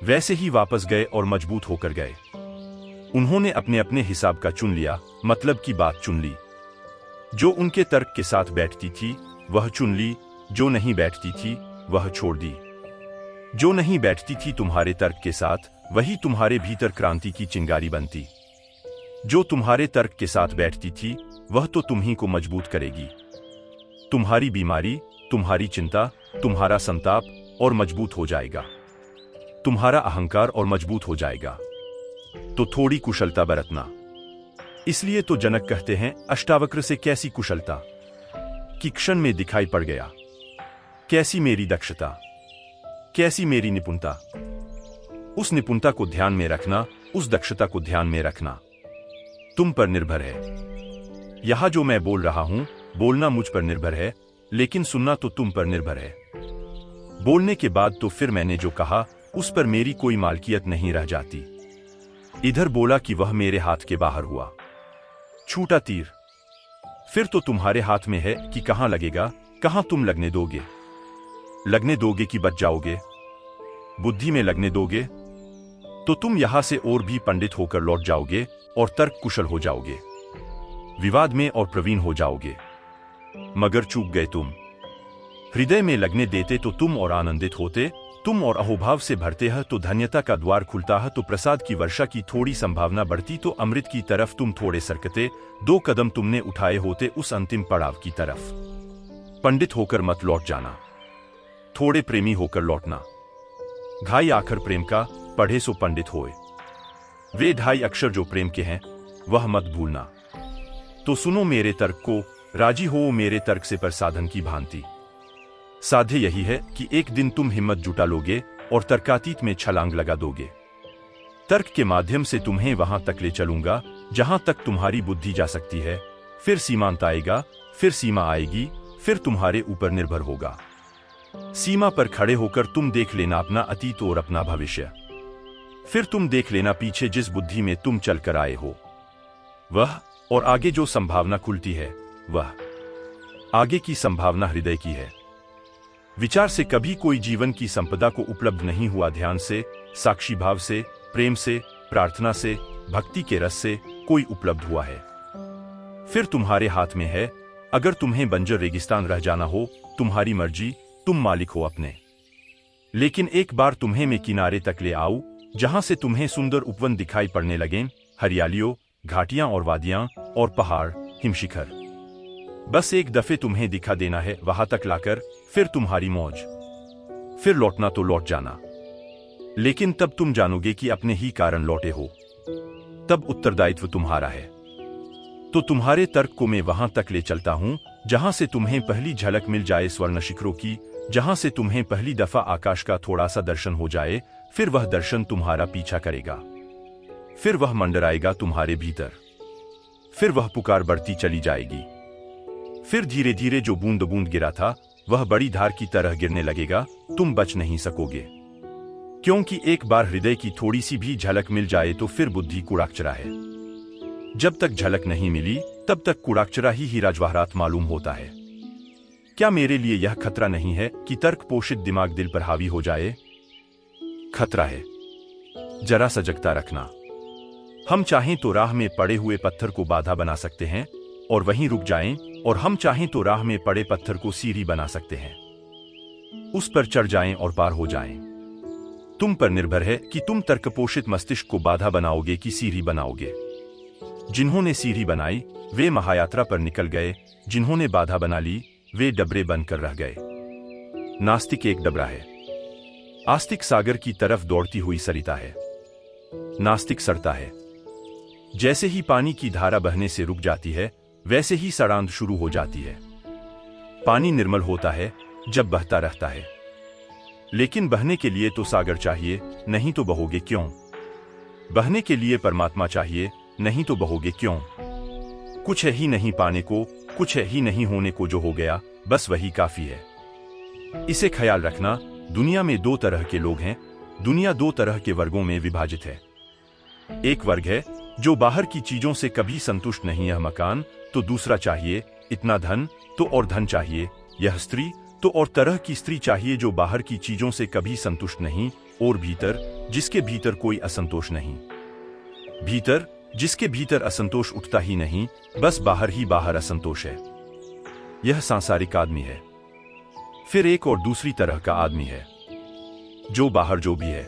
वैसे ही वापस गए और मजबूत होकर गए। उन्होंने अपने अपने हिसाब का चुन लिया, मतलब की बात चुन ली। जो उनके तर्क के साथ बैठती थी वह चुन ली, जो नहीं बैठती थी वह छोड़ दी। जो नहीं बैठती थी तुम्हारे तर्क के साथ, वही तुम्हारे भीतर क्रांति की चिंगारी बनती। जो तुम्हारे तर्क के साथ बैठती थी वह तो तुम्ही को मजबूत करेगी। तुम्हारी बीमारी, तुम्हारी चिंता, तुम्हारा संताप और मजबूत हो जाएगा। तुम्हारा अहंकार और मजबूत हो जाएगा। तो थोड़ी कुशलता बरतना। इसलिए तो जनक कहते हैं, अष्टावक्र से कैसी कुशलता कि क्षण में दिखाई पड़ गया। कैसी मेरी दक्षता, कैसी मेरी निपुणता। उस निपुणता को ध्यान में रखना, उस दक्षता को ध्यान में रखना तुम पर निर्भर है। यहां जो मैं बोल रहा हूं, बोलना मुझ पर निर्भर है, लेकिन सुनना तो तुम पर निर्भर है। बोलने के बाद तो फिर मैंने जो कहा उस पर मेरी कोई मालकियत नहीं रह जाती। इधर बोला कि वह मेरे हाथ के बाहर हुआ। छूटा तीर फिर तो तुम्हारे हाथ में है कि कहां लगेगा, कहां तुम लगने दोगे। लगने दोगे कि बच जाओगे। बुद्धि में लगने दोगे तो तुम यहां से और भी पंडित होकर लौट जाओगे और तर्क कुशल हो जाओगे, विवाद में और प्रवीण हो जाओगे। मगर चूक गए तुम। हृदय में लगने देते तो तुम और आनंदित होते, तुम और अहोभाव से भरते हैं तो धन्यता का द्वार खुलता है, तो प्रसाद की वर्षा की थोड़ी संभावना बढ़ती, तो अमृत की तरफ तुम थोड़े सरकते। 2 कदम तुमने उठाए होते उस अंतिम पड़ाव की तरफ। पंडित होकर मत लौट जाना, थोड़े प्रेमी होकर लौटना। घाई आखर प्रेम का, पढ़े सो पंडित होए। वे 2.5 अक्षर जो प्रेम के हैं वह मत भूलना। तो सुनो मेरे तर्क को, राजी हो मेरे तर्क से, पर साधन की भांति। साध्य यही है कि एक दिन तुम हिम्मत जुटा लोगे और तर्कातीत में छलांग लगा दोगे। तर्क के माध्यम से तुम्हें वहां तक ले चलूंगा जहां तक तुम्हारी बुद्धि जा सकती है। फिर सीमांत आएगा, फिर सीमा आएगी, फिर तुम्हारे ऊपर निर्भर होगा। सीमा पर खड़े होकर तुम देख लेना अपना अतीत और अपना भविष्य। फिर तुम देख लेना पीछे जिस बुद्धि में तुम चलकर आए हो वह, और आगे जो संभावना खुलती है वह। आगे की संभावना हृदय की है। विचार से कभी कोई जीवन की संपदा को उपलब्ध नहीं हुआ। ध्यान से, साक्षी भाव से, प्रेम से, प्रार्थना से, भक्ति के रस से कोई उपलब्ध हुआ है। फिर तुम्हारे हाथ में है। अगर तुम्हें बंजर रेगिस्तान रह जाना हो, तुम्हारी मर्जी, तुम मालिक हो अपने। लेकिन एक बार तुम्हें मैं किनारे तक ले आऊं, जहां से तुम्हें सुंदर उपवन दिखाई पड़ने लगें, हरियालियों, घाटियां और वादियां और पहाड़, हिमशिखर। बस एक दफे तुम्हें दिखा देना है वहां तक लाकर, फिर तुम्हारी मौज। फिर लौटना तो लौट जाना, लेकिन तब तुम जानोगे कि अपने ही कारण लौटे हो। तब उत्तरदायित्व तुम्हारा है। तो तुम्हारे तर्क को मैं वहां तक ले चलता हूं जहां से तुम्हें पहली झलक मिल जाए स्वर्ण शिखरों की, जहां से तुम्हें पहली दफा आकाश का थोड़ा सा दर्शन हो जाए। फिर वह दर्शन तुम्हारा पीछा करेगा, फिर वह मंडराएगा तुम्हारे भीतर, फिर वह पुकार बढ़ती चली जाएगी। फिर धीरे धीरे जो बूंद बूंद गिरा था वह बड़ी धार की तरह गिरने लगेगा। तुम बच नहीं सकोगे, क्योंकि एक बार हृदय की थोड़ी सी भी झलक मिल जाए तो फिर बुद्धि कुड़ाकचरा है। जब तक झलक नहीं मिली तब तक कुड़ाकचरा ही हीरा जवाहरात मालूम होता है। क्या मेरे लिए यह खतरा नहीं है कि तर्क पोषित दिमाग दिल पर हावी हो जाए? खतरा है, जरा सजगता रखना। हम चाहें तो राह में पड़े हुए पत्थर को बाधा बना सकते हैं और वहीं रुक जाएं, और हम चाहें तो राह में पड़े पत्थर को सीढ़ी बना सकते हैं, उस पर चढ़ जाएं और पार हो जाएं। तुम पर निर्भर है कि तुम तर्कपोषित मस्तिष्क को बाधा बनाओगे कि सीढ़ी बनाओगे। जिन्होंने सीढ़ी बनाई वे महायात्रा पर निकल गए, जिन्होंने बाधा बना ली वे डबरे बनकर रह गए। नास्तिक एक डबरा है, आस्तिक सागर की तरफ दौड़ती हुई सरिता है। नास्तिक सड़ता है। जैसे ही पानी की धारा बहने से रुक जाती है वैसे ही सड़ांध शुरू हो जाती है। पानी निर्मल होता है जब बहता रहता है, लेकिन बहने के लिए तो सागर चाहिए, नहीं तो बहोगे क्यों? बहने के लिए परमात्मा चाहिए, नहीं तो बहोगे क्यों? कुछ है ही नहीं पाने को, कुछ है ही नहीं होने को, जो हो गया बस वही काफी है। इसे ख्याल रखना। दुनिया में दो तरह के लोग हैं। दुनिया दो तरह के वर्गों में विभाजित है। एक वर्ग है जो बाहर की चीजों से कभी संतुष्ट नहीं, यह मकान तो दूसरा चाहिए, इतना धन तो और धन चाहिए, यह स्त्री तो और तरह की स्त्री चाहिए, जो बाहर की चीजों से कभी संतुष्ट नहीं, और भीतर जिसके भीतर कोई असंतोष नहीं। भीतर जिसके भीतर असंतोष उठता ही नहीं, बस बाहर ही बाहर असंतोष है। यह सांसारिक आदमी है। फिर एक और दूसरी तरह का आदमी है जो बाहर जो भी है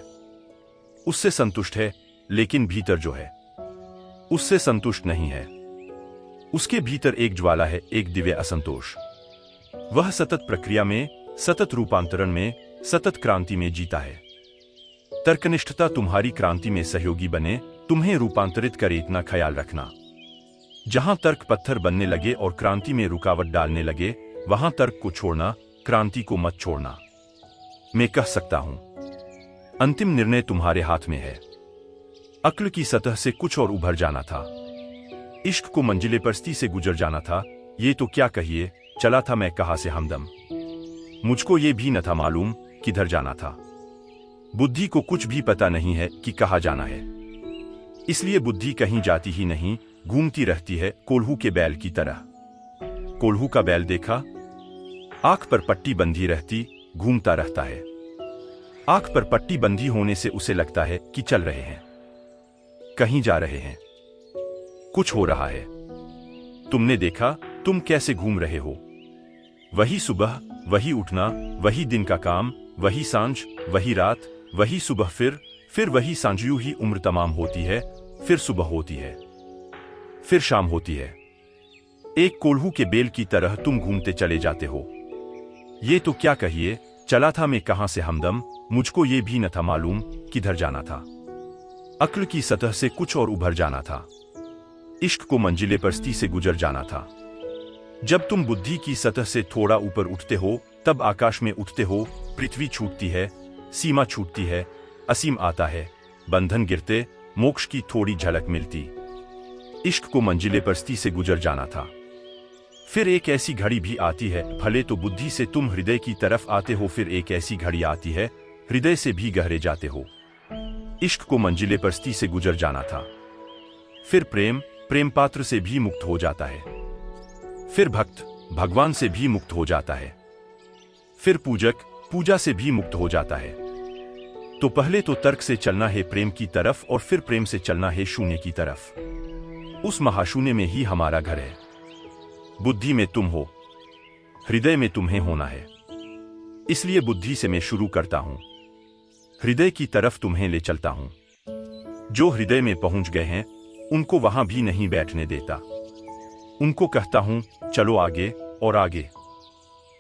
उससे संतुष्ट है, लेकिन भीतर जो है उससे संतुष्ट नहीं है। उसके भीतर एक ज्वाला है, एक दिव्य असंतोष। वह सतत प्रक्रिया में, सतत रूपांतरण में, सतत क्रांति में जीता है। तर्कनिष्ठता तुम्हारी क्रांति में सहयोगी बने, तुम्हें रूपांतरित करे, इतना ख्याल रखना। जहां तर्क पत्थर बनने लगे और क्रांति में रुकावट डालने लगे, वहां तर्क को छोड़ना, क्रांति को मत छोड़ना। मैं कह सकता हूं, अंतिम निर्णय तुम्हारे हाथ में है। अक्ल की सतह से कुछ और उभर जाना था, इश्क को मंजिले परस्ती से गुजर जाना था। ये तो क्या कहिए, चला था मैं कहां से हमदम। मुझको ये भी न था मालूम किधर जाना था। बुद्धि को कुछ भी पता नहीं है कि कहां जाना है, इसलिए बुद्धि कहीं जाती ही नहीं, घूमती रहती है कोल्हू के बैल की तरह। कोल्हू का बैल देखा? आंख पर पट्टी बंधी रहती, घूमता रहता है। आंख पर पट्टी बंधी होने से उसे लगता है कि चल रहे हैं, कहीं जा रहे हैं, कुछ हो रहा है। तुमने देखा तुम कैसे घूम रहे हो? वही सुबह, वही उठना, वही दिन का काम, वही सांझ, वही रात, वही सुबह, फिर वही सांझ। यूं ही उम्र तमाम होती है, फिर सुबह होती है, फिर शाम होती है। एक कोल्हू के बेल की तरह तुम घूमते चले जाते हो। ये तो क्या कहिए, चला था मैं कहां से हमदम। मुझको ये भी न था मालूम किधर जाना था। अक्ल की सतह से कुछ और उभर जाना था, इश्क को मंजिले परस्ती से गुजर जाना था। जब तुम बुद्धि की सतह से थोड़ा ऊपर उठते हो तब आकाश में उठते हो। पृथ्वी छूटती है, सीमा छूटती है, असीम आता है, बंधन गिरते, मोक्ष की थोड़ी झलक मिलती। इश्क को मंजिले परस्ती से गुजर जाना था। फिर एक ऐसी घड़ी भी आती है, भले तो बुद्धि से तुम हृदय की तरफ आते हो, फिर एक ऐसी घड़ी आती है हृदय से भी गहरे जाते हो। इश्क को मंजिले परस्ती से गुजर जाना था। फिर प्रेम प्रेम पात्र से भी मुक्त हो जाता है। फिर भक्त भगवान से भी मुक्त हो जाता है। फिर पूजक पूजा से भी मुक्त हो जाता है। तो पहले तो तर्क से चलना है प्रेम की तरफ, और फिर प्रेम से चलना है शून्य की तरफ। उस महाशून्य में ही हमारा घर है। बुद्धि में तुम हो, हृदय में तुम्हें होना है। इसलिए बुद्धि से मैं शुरू करता हूं। हृदय की तरफ तुम्हें ले चलता हूं। जो हृदय में पहुंच गए हैं उनको वहां भी नहीं बैठने देता। उनको कहता हूं चलो आगे और आगे,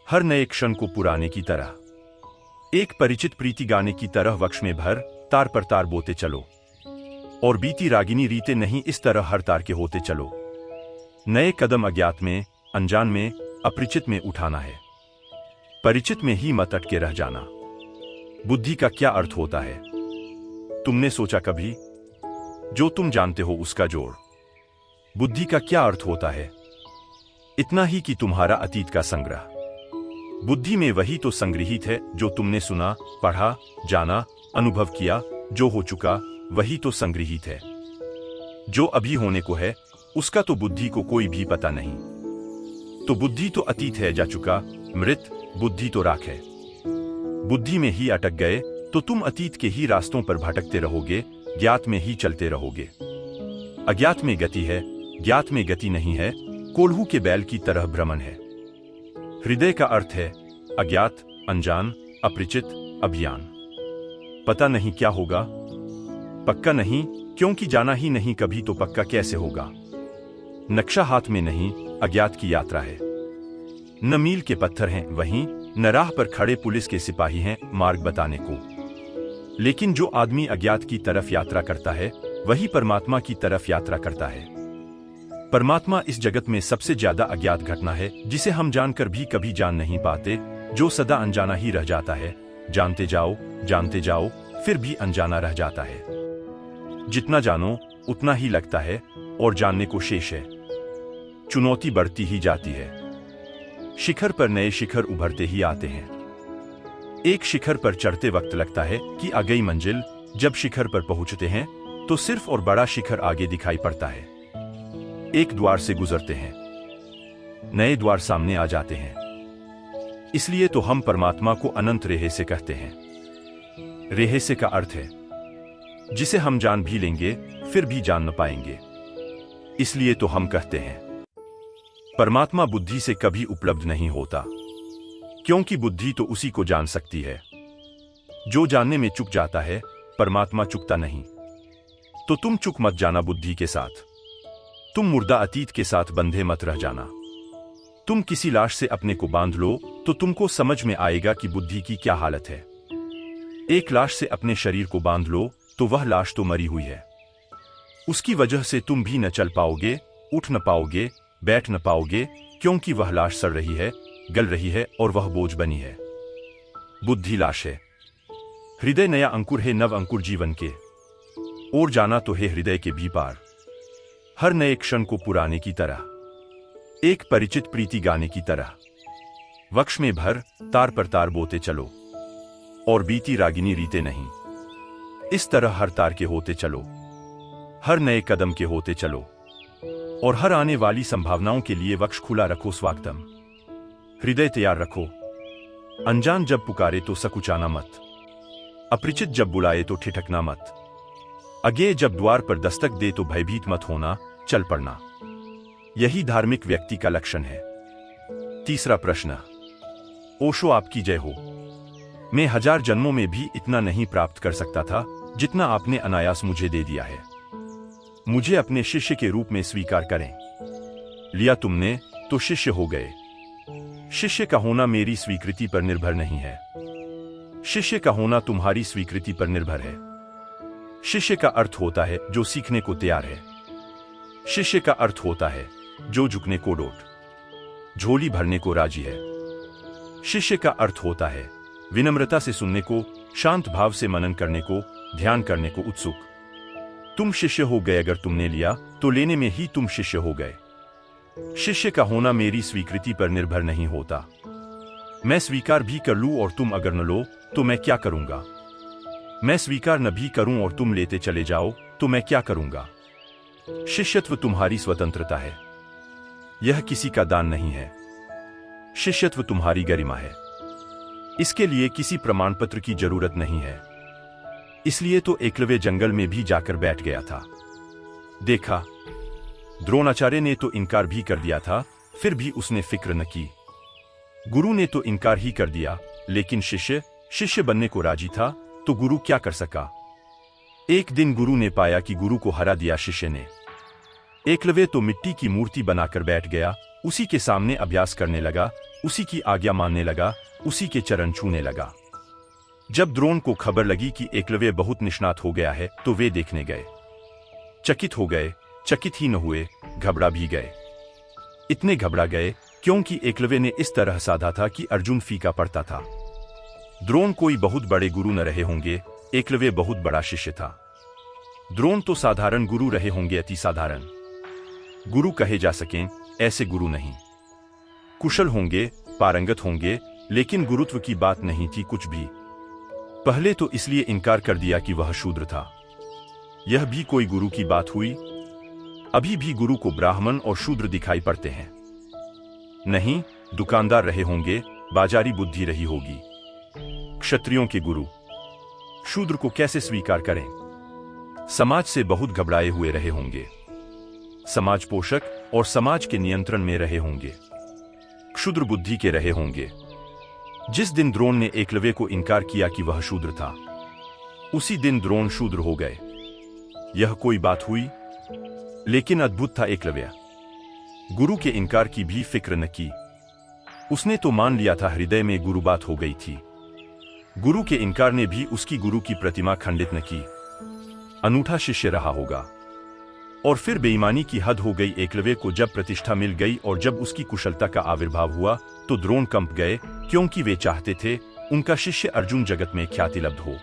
हर नए क्षण को पुराने की तरह। एक परिचित प्रीति गाने की तरह वक्ष में भर, तार पर तार बोते चलो, और बीती रागिनी रीते नहीं इस तरह हर तार के होते चलो। नए कदम अज्ञात में, अनजान में, अपरिचित में उठाना है। परिचित में ही मत अटके रह जाना। बुद्धि का क्या अर्थ होता है? तुमने सोचा कभी? जो तुम जानते हो उसका जोड़। बुद्धि का क्या अर्थ होता है? इतना ही कि तुम्हारा अतीत का संग्रह। बुद्धि में वही तो संग्रहित है जो तुमने सुना, पढ़ा, जाना, अनुभव किया। जो हो चुका वही तो संग्रहित है। जो अभी होने को है उसका तो बुद्धि को कोई भी पता नहीं। तो बुद्धि तो अतीत है, जा चुका, मृत। बुद्धि तो राख है। बुद्धि में ही अटक गए तो तुम अतीत के ही रास्तों पर भटकते रहोगे, ज्ञात में ही चलते रहोगे। अज्ञात में गति है, ज्ञात में गति नहीं है। कोल्हू के बैल की तरह भ्रमण है। हृदय का अर्थ है अज्ञात, अनजान, अपरिचित, अभियान। पता नहीं क्या होगा, पक्का नहीं, क्योंकि जाना ही नहीं कभी तो पक्का कैसे होगा। नक्शा हाथ में नहीं, अज्ञात की यात्रा है। न मील के पत्थर हैं वहीं, न राह पर खड़े पुलिस के सिपाही हैं मार्ग बताने को। लेकिन जो आदमी अज्ञात की तरफ यात्रा करता है वही परमात्मा की तरफ यात्रा करता है। परमात्मा इस जगत में सबसे ज्यादा अज्ञात घटना है, जिसे हम जानकर भी कभी जान नहीं पाते, जो सदा अनजाना ही रह जाता है। जानते जाओ, फिर भी अनजाना रह जाता है। जितना जानो उतना ही लगता है और जानने को शेष है। चुनौती बढ़ती ही जाती है। शिखर पर नए शिखर उभरते ही आते हैं। एक शिखर पर चढ़ते वक्त लगता है कि आ गई मंजिल। जब शिखर पर पहुंचते हैं तो सिर्फ और बड़ा शिखर आगे दिखाई पड़ता है। एक द्वार से गुजरते हैं, नए द्वार सामने आ जाते हैं। इसलिए तो हम परमात्मा को अनंत रहस्य कहते हैं। रहस्य का अर्थ है जिसे हम जान भी लेंगे फिर भी जान न पाएंगे। इसलिए तो हम कहते हैं परमात्मा बुद्धि से कभी उपलब्ध नहीं होता, क्योंकि बुद्धि तो उसी को जान सकती है। जो जानने में चूक जाता है परमात्मा चूकता नहीं। तो तुम चूक मत जाना बुद्धि के साथ। तुम मुर्दा अतीत के साथ बंधे मत रह जाना। तुम किसी लाश से अपने को बांध लो तो तुमको समझ में आएगा कि बुद्धि की क्या हालत है। एक लाश से अपने शरीर को बांध लो तो वह लाश तो मरी हुई है। उसकी वजह से तुम भी न चल पाओगे, उठ न पाओगे, बैठ न पाओगे, क्योंकि वह लाश सड़ रही है, गल रही है और वह बोझ बनी है। बुद्धि लाश है। हृदय नया अंकुर है, नव अंकुर जीवन के। और जाना तो है हृदय के भी पार, हर नए क्षण को पुराने की तरह, एक परिचित प्रीति गाने की तरह। वक्ष में भर, तार पर तार बोते चलो, और बीती रागिनी रीते नहीं। इस तरह हर तार के होते चलो, हर नए कदम के होते चलो, और हर आने वाली संभावनाओं के लिए वक्ष खुला रखो, स्वागतम। हृदय तैयार रखो। अनजान जब पुकारे तो सकुचाना मत, अपरिचित जब बुलाए तो ठिठकना मत, अज्ञेय जब द्वार पर दस्तक दे तो भयभीत मत होना, चल पड़ना। यही धार्मिक व्यक्ति का लक्षण है। तीसरा प्रश्न। ओशो आपकी जय हो। मैं 1000 जन्मों में भी इतना नहीं प्राप्त कर सकता था जितना आपने अनायास मुझे दे दिया है। मुझे अपने शिष्य के रूप में स्वीकार करें। लिया तुमने तो शिष्य हो गए। शिष्य का होना मेरी स्वीकृति पर निर्भर नहीं है, शिष्य का होना तुम्हारी स्वीकृति पर निर्भर है। शिष्य का अर्थ होता है जो सीखने को तैयार है। शिष्य का अर्थ होता है जो झुकने को डोट झोली भरने को राजी है। शिष्य का अर्थ होता है विनम्रता से सुनने को, शांत भाव से मनन करने को, ध्यान करने को उत्सुक। तुम शिष्य हो गए अगर तुमने लिया तो लेने में ही तुम शिष्य हो गए। शिष्य का होना मेरी स्वीकृति पर निर्भर नहीं होता। मैं स्वीकार भी कर लूं और तुम अगर न लो तो मैं क्या करूंगा। मैं स्वीकार न भी करूं और तुम लेते चले जाओ तो मैं क्या करूंगा। शिष्यत्व तुम्हारी स्वतंत्रता है, यह किसी का दान नहीं है। शिष्यत्व तुम्हारी गरिमा है, इसके लिए किसी प्रमाण पत्र की जरूरत नहीं है। इसलिए तो एकलव्य जंगल में भी जाकर बैठ गया था। देखा, द्रोणाचार्य ने तो इनकार भी कर दिया था, फिर भी उसने फिक्र न की। गुरु ने तो इनकार ही कर दिया, लेकिन शिष्य बनने को राजी था, तो गुरु क्या कर सका। एक दिन गुरु ने पाया कि गुरु को हरा दिया शिष्य ने। एकलव्य तो मिट्टी की मूर्ति बनाकर बैठ गया, उसी के सामने अभ्यास करने लगा, उसी की आज्ञा मानने लगा, उसी के चरण छूने लगा। जब द्रोण को खबर लगी कि एकलव्य बहुत निष्णात हो गया है, तो वे देखने गए। चकित हो गए, चकित ही न हुए, घबरा भी गए। इतने घबरा गए क्योंकि एकलव्य ने इस तरह साधा था कि अर्जुन फीका पड़ता था। द्रोण कोई बहुत बड़े गुरु न रहे होंगे, एकलव्य बहुत बड़ा शिष्य था। द्रोण तो साधारण गुरु रहे होंगे, अति साधारण गुरु कहे जा सकें, ऐसे गुरु नहीं। कुशल होंगे, पारंगत होंगे, लेकिन गुरुत्व की बात नहीं थी कुछ भी। पहले तो इसलिए इनकार कर दिया कि वह शूद्र था। यह भी कोई गुरु की बात हुई? अभी भी गुरु को ब्राह्मण और शूद्र दिखाई पड़ते हैं। नहीं, दुकानदार रहे होंगे, बाजारी बुद्धि रही होगी। क्षत्रियों के गुरु शूद्र को कैसे स्वीकार करें? समाज से बहुत घबराए हुए रहे होंगे, समाज पोषक और समाज के नियंत्रण में रहे होंगे, क्षुद्र बुद्धि के रहे होंगे। जिस दिन द्रोण ने एकलव्य को इनकार किया कि वह शूद्र था, उसी दिन द्रोण शूद्र हो गए। यह कोई बात हुई? लेकिन अद्भुत था एकलव्य। गुरु के इनकार की भी फिक्र न की। उसने तो मान लिया था, हृदय में गुरु बात हो गई थी। गुरु के इनकार ने भी उसकी गुरु की प्रतिमा खंडित न की। अनूठा शिष्य रहा होगा। और फिर बेईमानी की हद हो गई। एकलव्य को जब प्रतिष्ठा मिल गई और जब उसकी कुशलता का आविर्भाव हुआ, तो द्रोण कंप गए, क्योंकि वे चाहते थे उनका शिष्य अर्जुन जगत में ख्याति लब्ध हो।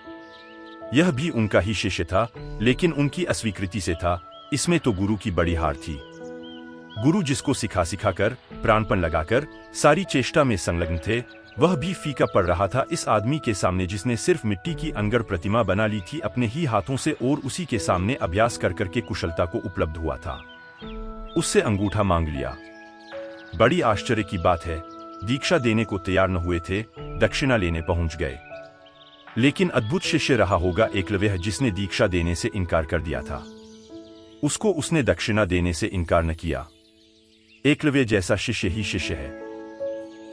यह भी उनका ही शिष्य था, लेकिन उनकी अस्वीकृति से था। इसमें तो गुरु की बड़ी हार थी। गुरु जिसको सिखाकर, प्राणपण लगाकर, सारी चेष्टा में संलग्न थे, वह भी फीका पड़ रहा था इस आदमी के सामने जिसने सिर्फ मिट्टी की अंगड़ प्रतिमा बना ली थी अपने ही हाथों से, और उसी के सामने अभ्यास कर करके कुशलता को उपलब्ध हुआ था। उससे अंगूठा मांग लिया। बड़ी आश्चर्य की बात है, दीक्षा देने को तैयार न हुए थे, दक्षिणा लेने पहुंच गए। लेकिन अद्भुत शिष्य रहा होगा एकलव्य, जिसने दीक्षा देने से इनकार कर दिया था। उसको उसने दक्षिणा देने से इनकार न किया। एकलव्य जैसा शिष्य ही शिष्य है।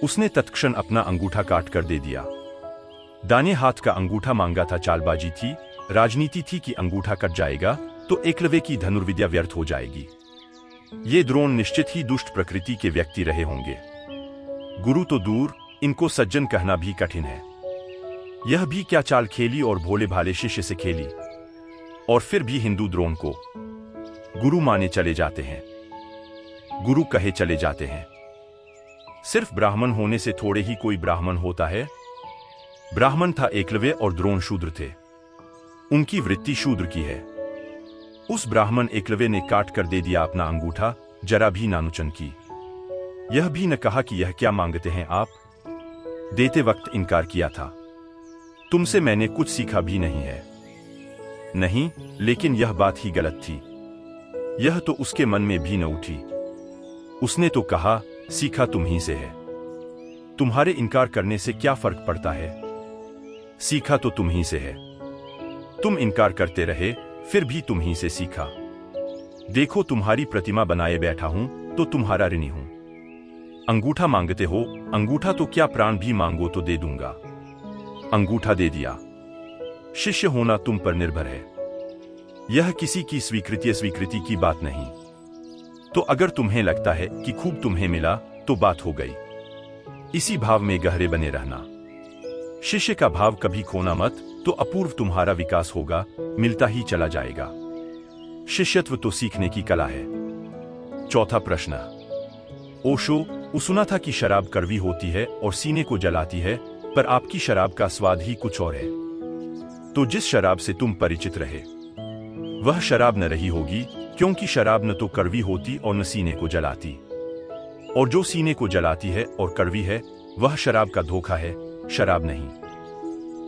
उसने तत्क्षण अपना अंगूठा काट कर दे दिया। दाहिने हाथ का अंगूठा मांगा था, चालबाजी थी, राजनीति थी कि अंगूठा कट जाएगा तो एकलव्य की धनुर्विद्या व्यर्थ हो जाएगी। ये द्रोण निश्चित ही दुष्ट प्रकृति के व्यक्ति रहे होंगे। गुरु तो दूर, इनको सज्जन कहना भी कठिन है। यह भी क्या चाल खेली और भोले भाले शिष्य से खेली। और फिर भी हिंदू द्रोण को गुरु माने चले जाते हैं, गुरु कहे चले जाते हैं। सिर्फ ब्राह्मण होने से थोड़े ही कोई ब्राह्मण होता है। ब्राह्मण था एकलव्य और द्रोण शूद्र थे। उनकी वृत्ति शूद्र की है। उस ब्राह्मण एकलव्य ने काट कर दे दिया अपना अंगूठा, जरा भी नानुचन की। यह भी न कहा कि यह क्या मांगते हैं आप। देते वक्त इनकार किया था, तुमसे मैंने कुछ सीखा भी नहीं है। नहीं, लेकिन यह बात ही गलत थी। यह तो उसके मन में भी न उठी। उसने तो कहा, सीखा तुम ही से है। तुम्हारे इनकार करने से क्या फर्क पड़ता है। सीखा तो तुम ही से है। तुम इनकार करते रहे, फिर भी तुम ही से सीखा। देखो, तुम्हारी प्रतिमा बनाए बैठा हूं तो तुम्हारा ऋणी हूं। अंगूठा मांगते हो, अंगूठा तो क्या प्राण भी मांगो तो दे दूंगा। अंगूठा दे दिया। शिष्य होना तुम पर निर्भर है। यह किसी की स्वीकृति की बात नहीं। तो अगर तुम्हें लगता है कि खूब तुम्हें मिला तो बात हो गई। इसी भाव में गहरे बने रहना। शिष्य का भाव कभी खोना मत, तो अपूर्व तुम्हारा विकास होगा, मिलता ही चला जाएगा। शिष्यत्व तो सीखने की कला है। चौथा प्रश्न। ओशो, सुना था कि शराब कड़वी होती है और सीने को जलाती है, पर आपकी शराब का स्वाद ही कुछ और है। तो जिस शराब से तुम परिचित रहे, वह शराब न रही होगी, क्योंकि शराब न तो कड़वी होती और न सीने को जलाती। और जो सीने को जलाती है और कड़वी है, वह शराब का धोखा है, शराब नहीं।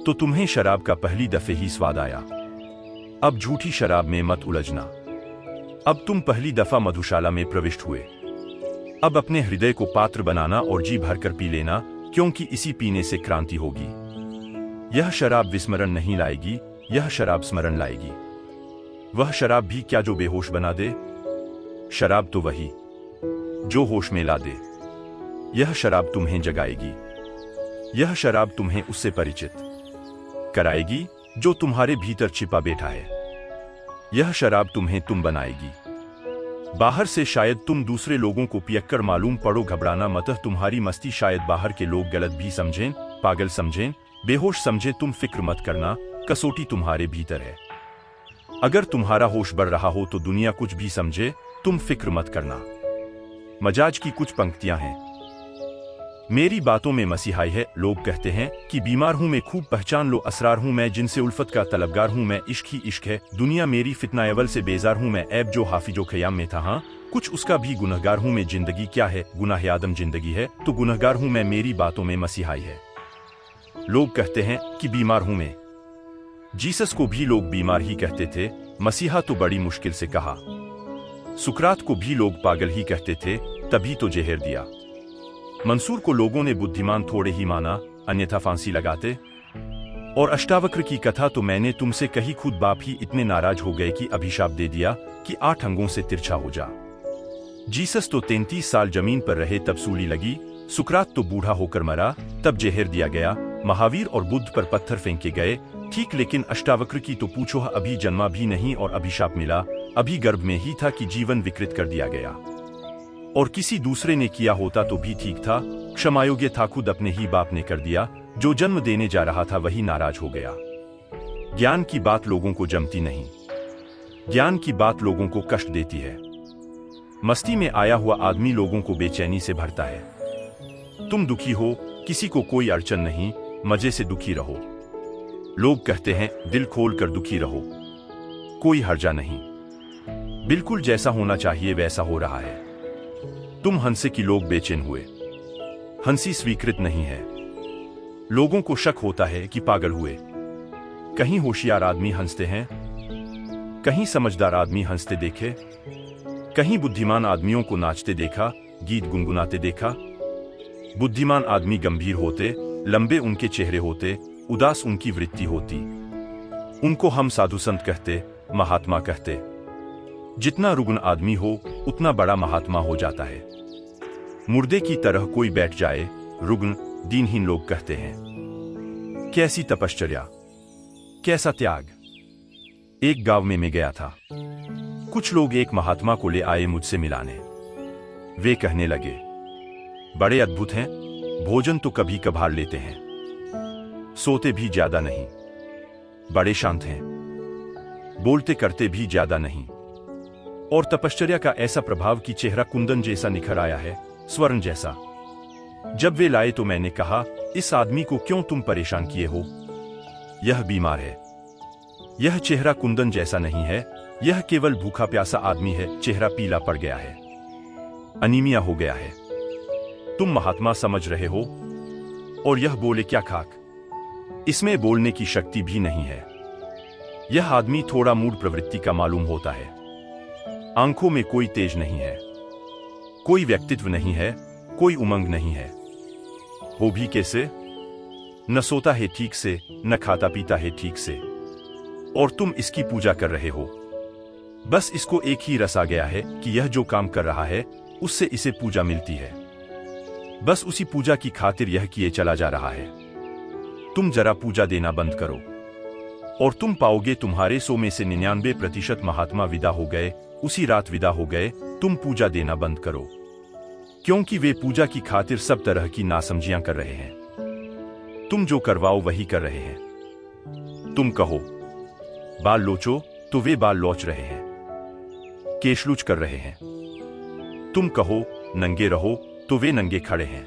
तो तुम्हें शराब का पहली दफे ही स्वाद आया। अब झूठी शराब में मत उलझना। अब तुम पहली दफा मधुशाला में प्रविष्ट हुए। अब अपने हृदय को पात्र बनाना और जी भरकर पी लेना, क्योंकि इसी पीने से क्रांति होगी। यह शराब विस्मरण नहीं लाएगी, यह शराब स्मरण लाएगी। वह शराब भी क्या जो बेहोश बना दे। शराब तो वही जो होश में ला दे। यह शराब तुम्हें जगाएगी। यह शराब तुम्हें उससे परिचित कराएगी जो तुम्हारे भीतर छिपा बैठा है। यह शराब तुम्हें तुम बनाएगी। बाहर से शायद तुम दूसरे लोगों को पियक्कर मालूम पड़ो, घबराना मत। तुम्हारी मस्ती शायद बाहर के लोग गलत भी समझें, पागल समझें, बेहोश समझें। तुम फिक्र मत करना, कसौटी तुम्हारे भीतर है। अगर तुम्हारा होश बढ़ रहा हो तो दुनिया कुछ भी समझे, तुम फिक्र मत करना। मजाज की कुछ पंक्तियां हैं। मेरी बातों में मसीहाई है। लोग कहते हैं कि बीमार हूं मैं, खूब पहचान लो असरार हूं मैं, जिनसे उल्फत का तलबगार हूं मैं, इश्क ही इश्क है दुनिया मेरी, फितना अवल से बेजार हूं मैं, ऐब जो हाफिजो ख़याम में था हाँ कुछ उसका भी गुनहगार हूं मैं। जिंदगी क्या है, गुनाह आदम जिंदगी है, तो गुनहगार हूं मैं, मेरी बातों में मसीहाई है। लोग कहते हैं कि बीमार हूं मैं। जीसस को भी लोग बीमार ही कहते थे, मसीहा तो बड़ी मुश्किल से कहा। सुकरात को भी लोग पागल ही कहते थे, तभी तो जहर दिया। मंसूर को लोगों ने बुद्धिमान थोड़े ही माना, अन्यथा फांसी लगाते। और अष्टावक्र की कथा तो मैंने तुमसे कही, खुद बाप ही इतने नाराज हो गए कि अभिशाप दे दिया कि 8 अंगों से तिरछा हो जा। जीसस तो 33 साल जमीन पर रहे, तब सूली लगी। सुकरात तो बूढ़ा होकर मरा, तब जहर दिया गया। महावीर और बुद्ध पर पत्थर फेंके गए, ठीक, लेकिन अष्टावक्र की तो पूछो, अभी जन्मा भी नहीं और अभिशाप मिला। अभी गर्भ में ही था कि जीवन विकृत कर दिया गया। और किसी दूसरे ने किया होता तो भी ठीक था, क्षमायोग्य था, खुद अपने ही बाप ने कर दिया। जो जन्म देने जा रहा था वही नाराज हो गया। ज्ञान की बात लोगों को जमती नहीं, ज्ञान की बात लोगों को कष्ट देती है। मस्ती में आया हुआ आदमी लोगों को बेचैनी से भरता है। तुम दुखी हो, किसी को कोई अड़चन नहीं, मजे से दुखी रहो। लोग कहते हैं दिल खोल कर दुखी रहो, कोई हर्जा नहीं। बिल्कुल जैसा होना चाहिए वैसा हो रहा है। तुम हंसे कि लोग बेचैन हुए, हंसी स्वीकृत नहीं है। लोगों को शक होता है कि पागल हुए। कहीं होशियार आदमी हंसते हैं, कहीं समझदार आदमी हंसते देखे, कहीं बुद्धिमान आदमियों को नाचते देखा, गीत गुनगुनाते देखा। बुद्धिमान आदमी गंभीर होते, लंबे उनके चेहरे होते, उदास उनकी वृत्ति होती। उनको हम साधु संत कहते, महात्मा कहते। जितना रुग्ण आदमी हो उतना बड़ा महात्मा हो जाता है। मुर्दे की तरह कोई बैठ जाए, रुग्ण दीनहीन लोग कहते हैं। कैसी तपश्चर्या, कैसा त्याग। एक गांव में मैं गया था। कुछ लोग एक महात्मा को ले आए मुझसे मिलाने। वे कहने लगे, बड़े अद्भुत हैं, भोजन तो कभी कभार लेते हैं, सोते भी ज्यादा नहीं, बड़े शांत हैं, बोलते करते भी ज्यादा नहीं, और तपश्चर्या का ऐसा प्रभाव कि चेहरा कुंदन जैसा निखर आया है, स्वर्ण जैसा। जब वे लाए तो मैंने कहा, इस आदमी को क्यों तुम परेशान किए हो? यह बीमार है। यह चेहरा कुंदन जैसा नहीं है, यह केवल भूखा प्यासा आदमी है। चेहरा पीला पड़ गया है, अनीमिया हो गया है। तुम महात्मा समझ रहे हो और यह बोले क्या खाक। इसमें बोलने की शक्ति भी नहीं है। यह आदमी थोड़ा मूढ़ प्रवृत्ति का मालूम होता है। आंखों में कोई तेज नहीं है, कोई व्यक्तित्व नहीं है, कोई उमंग नहीं है। हो भी कैसे? न सोता है ठीक से, न खाता पीता है ठीक से, और तुम इसकी पूजा कर रहे हो। बस इसको एक ही रस आ गया है कि यह जो काम कर रहा है उससे इसे पूजा मिलती है। बस उसी पूजा की खातिर यह किए चला जा रहा है। तुम जरा पूजा देना बंद करो और तुम पाओगे तुम्हारे 100 में से 99% महात्मा विदा हो गए, उसी रात विदा हो गए। तुम पूजा देना बंद करो, क्योंकि वे पूजा की खातिर सब तरह की नासमझियां कर रहे हैं। तुम जो करवाओ वही कर रहे हैं। तुम कहो बाल लोचो तो वे बाल लोच रहे हैं, केशलूच कर रहे हैं। तुम कहो नंगे रहो तो वे नंगे खड़े हैं।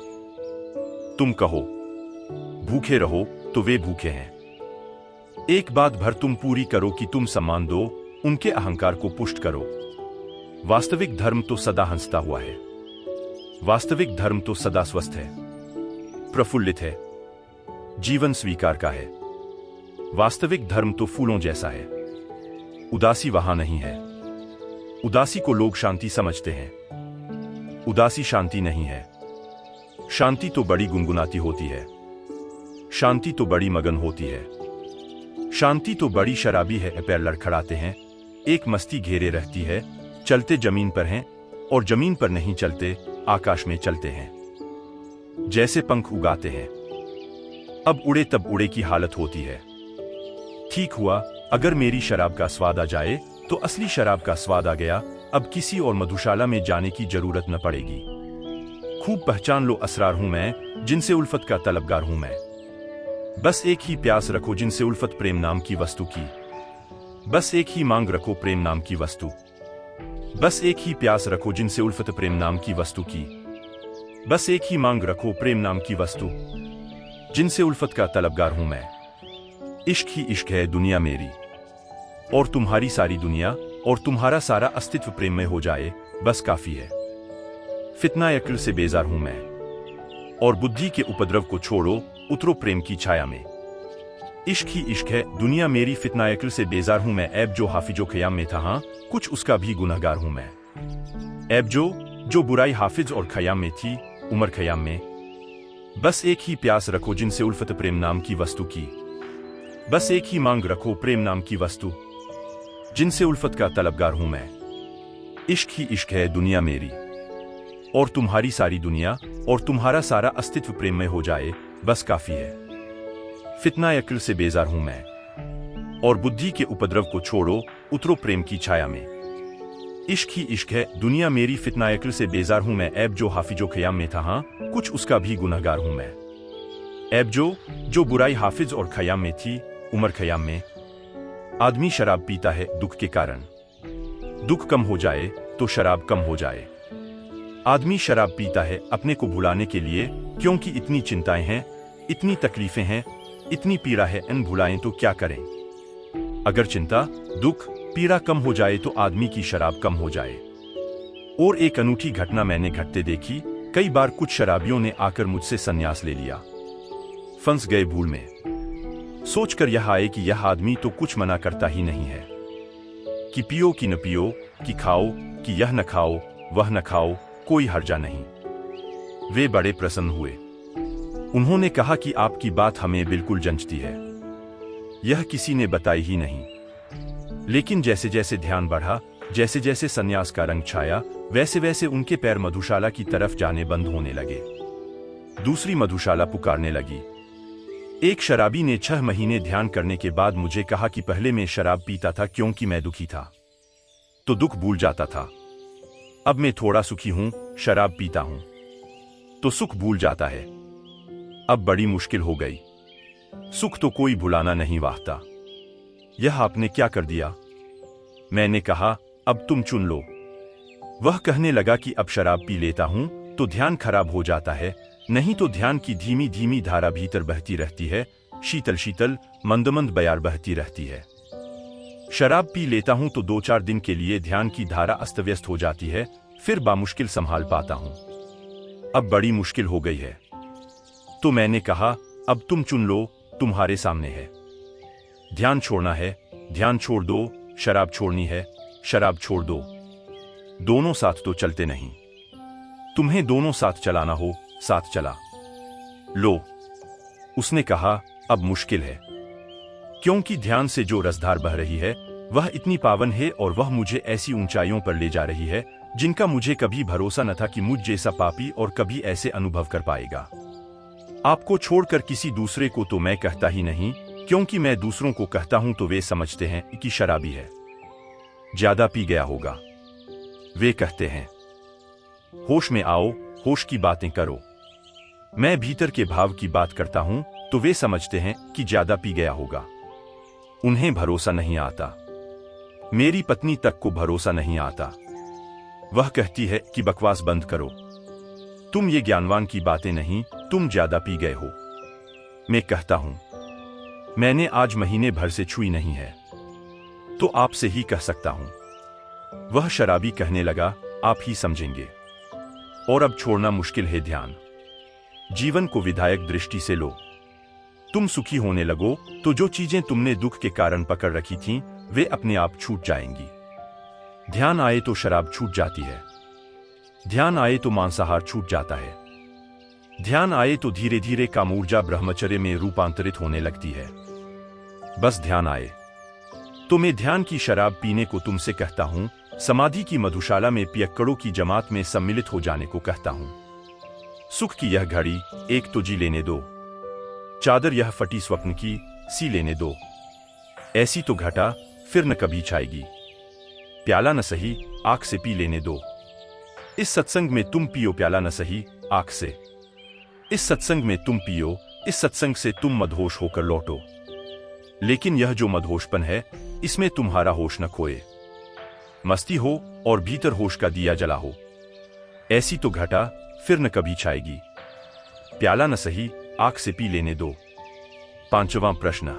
तुम कहो भूखे रहो तो वे भूखे हैं। एक बात भर तुम पूरी करो कि तुम सम्मान दो, उनके अहंकार को पुष्ट करो। वास्तविक धर्म तो सदा हंसता हुआ है। वास्तविक धर्म तो सदा स्वस्थ है, प्रफुल्लित है, जीवन स्वीकार का है। वास्तविक धर्म तो फूलों जैसा है, उदासी वहां नहीं है। उदासी को लोग शांति समझते हैं, उदासी शांति नहीं है। शांति तो बड़ी गुनगुनाती होती है, शांति तो बड़ी मगन होती है। शांति तो बड़ी शराबी है, पैर लड़खड़ाते हैं, एक मस्ती घेरे रहती है। चलते जमीन पर हैं और जमीन पर नहीं चलते, आकाश में चलते हैं। जैसे पंख उगाते हैं, अब उड़े तब उड़े की हालत होती है। ठीक हुआ, अगर मेरी शराब का स्वाद आ जाए तो असली शराब का स्वाद आ गया। अब किसी और मधुशाला में जाने की जरूरत न पड़ेगी। खूब पहचान लो असरार हूं मैं, जिनसे उल्फत का तलबगार हूं मैं। बस एक ही प्यास रखो जिनसे उल्फत प्रेम नाम की वस्तु की। बस एक ही मांग रखो प्रेम नाम की वस्तु। बस एक ही प्यास रखो जिनसे उल्फत प्रेम नाम की वस्तु की। बस एक ही मांग रखो प्रेम नाम की वस्तु, जिनसे उल्फत का तलबगार हूं मैं। इश्क ही इश्क है दुनिया मेरी, और तुम्हारी सारी दुनिया, और तुम्हारा सारा अस्तित्व प्रेम में हो जाए बस काफी है। फितना अक्ल से बेजार हूं मैं, और बुद्धि के उपद्रव को छोड़ो, उतरो प्रेम की छाया में। इश्क ही इश्क है दुनिया मेरी, फितना अक्ल से बेजार हूं मैं। ऐब जो हाफिजो क़याम में था, हाँ कुछ उसका भी गुनहगार हूं मैं। ऐब जो बुराई हाफिज और ख़याम में थी, उमर ख़याम में। बस एक ही प्यास रखो जिनसे उल्फत प्रेम नाम की वस्तु की। बस एक ही मांग रखो प्रेम नाम की वस्तु, जिनसे उल्फत का तलबगार हूं मैं। इश्क ही इश्क है दुनिया मेरी, और तुम्हारी सारी दुनिया, और तुम्हारा सारा अस्तित्व प्रेम में हो जाए बस काफी है। फितना अक्ल से बेजार हूं मैं, और बुद्धि के उपद्रव को छोड़ो, उतरो प्रेम की छाया में। इश्क ही इश्क है दुनिया मेरी, फितना अक्ल से बेजार हूं मैं। ऐब जो हाफिजो क़याम में था, हाँ कुछ उसका भी गुनहगार हूं मैं। ऐब जो बुराई हाफिज और ख़याम में थी, उमर ख़याम में। आदमी शराब पीता है दुख के कारण, दुख कम हो जाए तो शराब कम हो जाए। आदमी शराब पीता है अपने को भुलाने के लिए, क्योंकि इतनी चिंताएं हैं, इतनी तकलीफें हैं, इतनी पीड़ा है, इन भुलाएं तो क्या करें। अगर चिंता, दुख, पीड़ा कम हो जाए तो आदमी की शराब कम हो जाए। और एक अनूठी घटना मैंने घटते देखी। कई बार कुछ शराबियों ने आकर मुझसे संन्यास ले लिया, फंस गए भूल में। सोचकर यह आए कि यह आदमी तो कुछ मना करता ही नहीं है, कि पियो कि न पियो, कि खाओ कि यह न खाओ, वह न खाओ, कोई हर्जा नहीं। वे बड़े प्रसन्न हुए। उन्होंने कहा कि आपकी बात हमें बिल्कुल जंचती है, यह किसी ने बताई ही नहीं। लेकिन जैसे जैसे ध्यान बढ़ा, जैसे जैसे सन्यास का रंग छाया, वैसे वैसे उनके पैर मधुशाला की तरफ जाने बंद होने लगे। दूसरी मधुशाला पुकारने लगी। एक शराबी ने 6 महीने ध्यान करने के बाद मुझे कहा कि पहले मैं शराब पीता था क्योंकि मैं दुखी था, तो दुख भूल जाता था। अब मैं थोड़ा सुखी हूं, शराब पीता हूं, तो सुख भूल जाता है। अब बड़ी मुश्किल हो गई, सुख तो कोई भुलाना नहीं वाहता। यह आपने क्या कर दिया? मैंने कहा, अब तुम चुन लो। वह कहने लगा कि अब शराब पी लेता हूं तो ध्यान खराब हो जाता है, नहीं तो ध्यान की धीमी धीमी धारा भीतर बहती रहती है, शीतल शीतल मंद मंद बयार बहती रहती है। शराब पी लेता हूं तो 2-4 दिन के लिए ध्यान की धारा अस्त व्यस्त हो जाती है, फिर बामुश्किल संभाल पाता हूं। अब बड़ी मुश्किल हो गई है। तो मैंने कहा, अब तुम चुन लो, तुम्हारे सामने है। ध्यान छोड़ना है, ध्यान छोड़ दो, शराब छोड़नी है, शराब छोड़ दो। दोनों साथ तो चलते नहीं। तुम्हें दोनों साथ चलाना हो, साथ चला लो। उसने कहा, अब मुश्किल है, क्योंकि ध्यान से जो रसधार बह रही है वह इतनी पावन है, और वह मुझे ऐसी ऊंचाइयों पर ले जा रही है जिनका मुझे कभी भरोसा न था कि मुझ जैसा पापी और कभी ऐसे अनुभव कर पाएगा। आपको छोड़कर किसी दूसरे को तो मैं कहता ही नहीं, क्योंकि मैं दूसरों को कहता हूं तो वे समझते हैं कि शराबी है, ज्यादा पी गया होगा। वे कहते हैं, होश में आओ, होश की बातें करो। मैं भीतर के भाव की बात करता हूं तो वे समझते हैं कि ज्यादा पी गया होगा। उन्हें भरोसा नहीं आता। मेरी पत्नी तक को भरोसा नहीं आता। वह कहती है कि बकवास बंद करो, तुम ये ज्ञानवान की बातें नहीं, तुम ज्यादा पी गए हो। मैं कहता हूं, मैंने आज महीने भर से छुई नहीं है, तो आपसे ही कह सकता हूं। वह शराबी कहने लगा, आप ही समझेंगे। और अब छोड़ना मुश्किल है ध्यान। जीवन को विधायक दृष्टि से लो। तुम सुखी होने लगो तो जो चीजें तुमने दुख के कारण पकड़ रखी थीं, वे अपने आप छूट जाएंगी। ध्यान आए तो शराब छूट जाती है, ध्यान आए तो मांसाहार छूट जाता है, ध्यान आए तो धीरे धीरे कामूर्जा ब्रह्मचर्य में रूपांतरित होने लगती है। बस ध्यान आए। तो मैं ध्यान की शराब पीने को तुमसे कहता हूं, समाधि की मधुशाला में पियक्कड़ों की जमात में सम्मिलित हो जाने को कहता हूं। सुख की यह घड़ी एक तो जी लेने दो, चादर यह फटी स्वप्न की, सी लेने दो। ऐसी तो घटा फिर न कभी छाएगी। प्याला न सही, आंख से पी लेने दो। इस सत्संग में तुम पियो प्याला न सही, आंख से। इस सत्संग में तुम पियो, इस सत्संग से तुम मदहोश होकर लौटो। लेकिन यह जो मदहोशपन है, इसमें तुम्हारा होश न खोए। मस्ती हो और भीतर होश का दिया जला हो। ऐसी तो घटा फिर न कभी छाएगी। प्याला न सही, आंख से पी लेने दो। 5वां प्रश्न।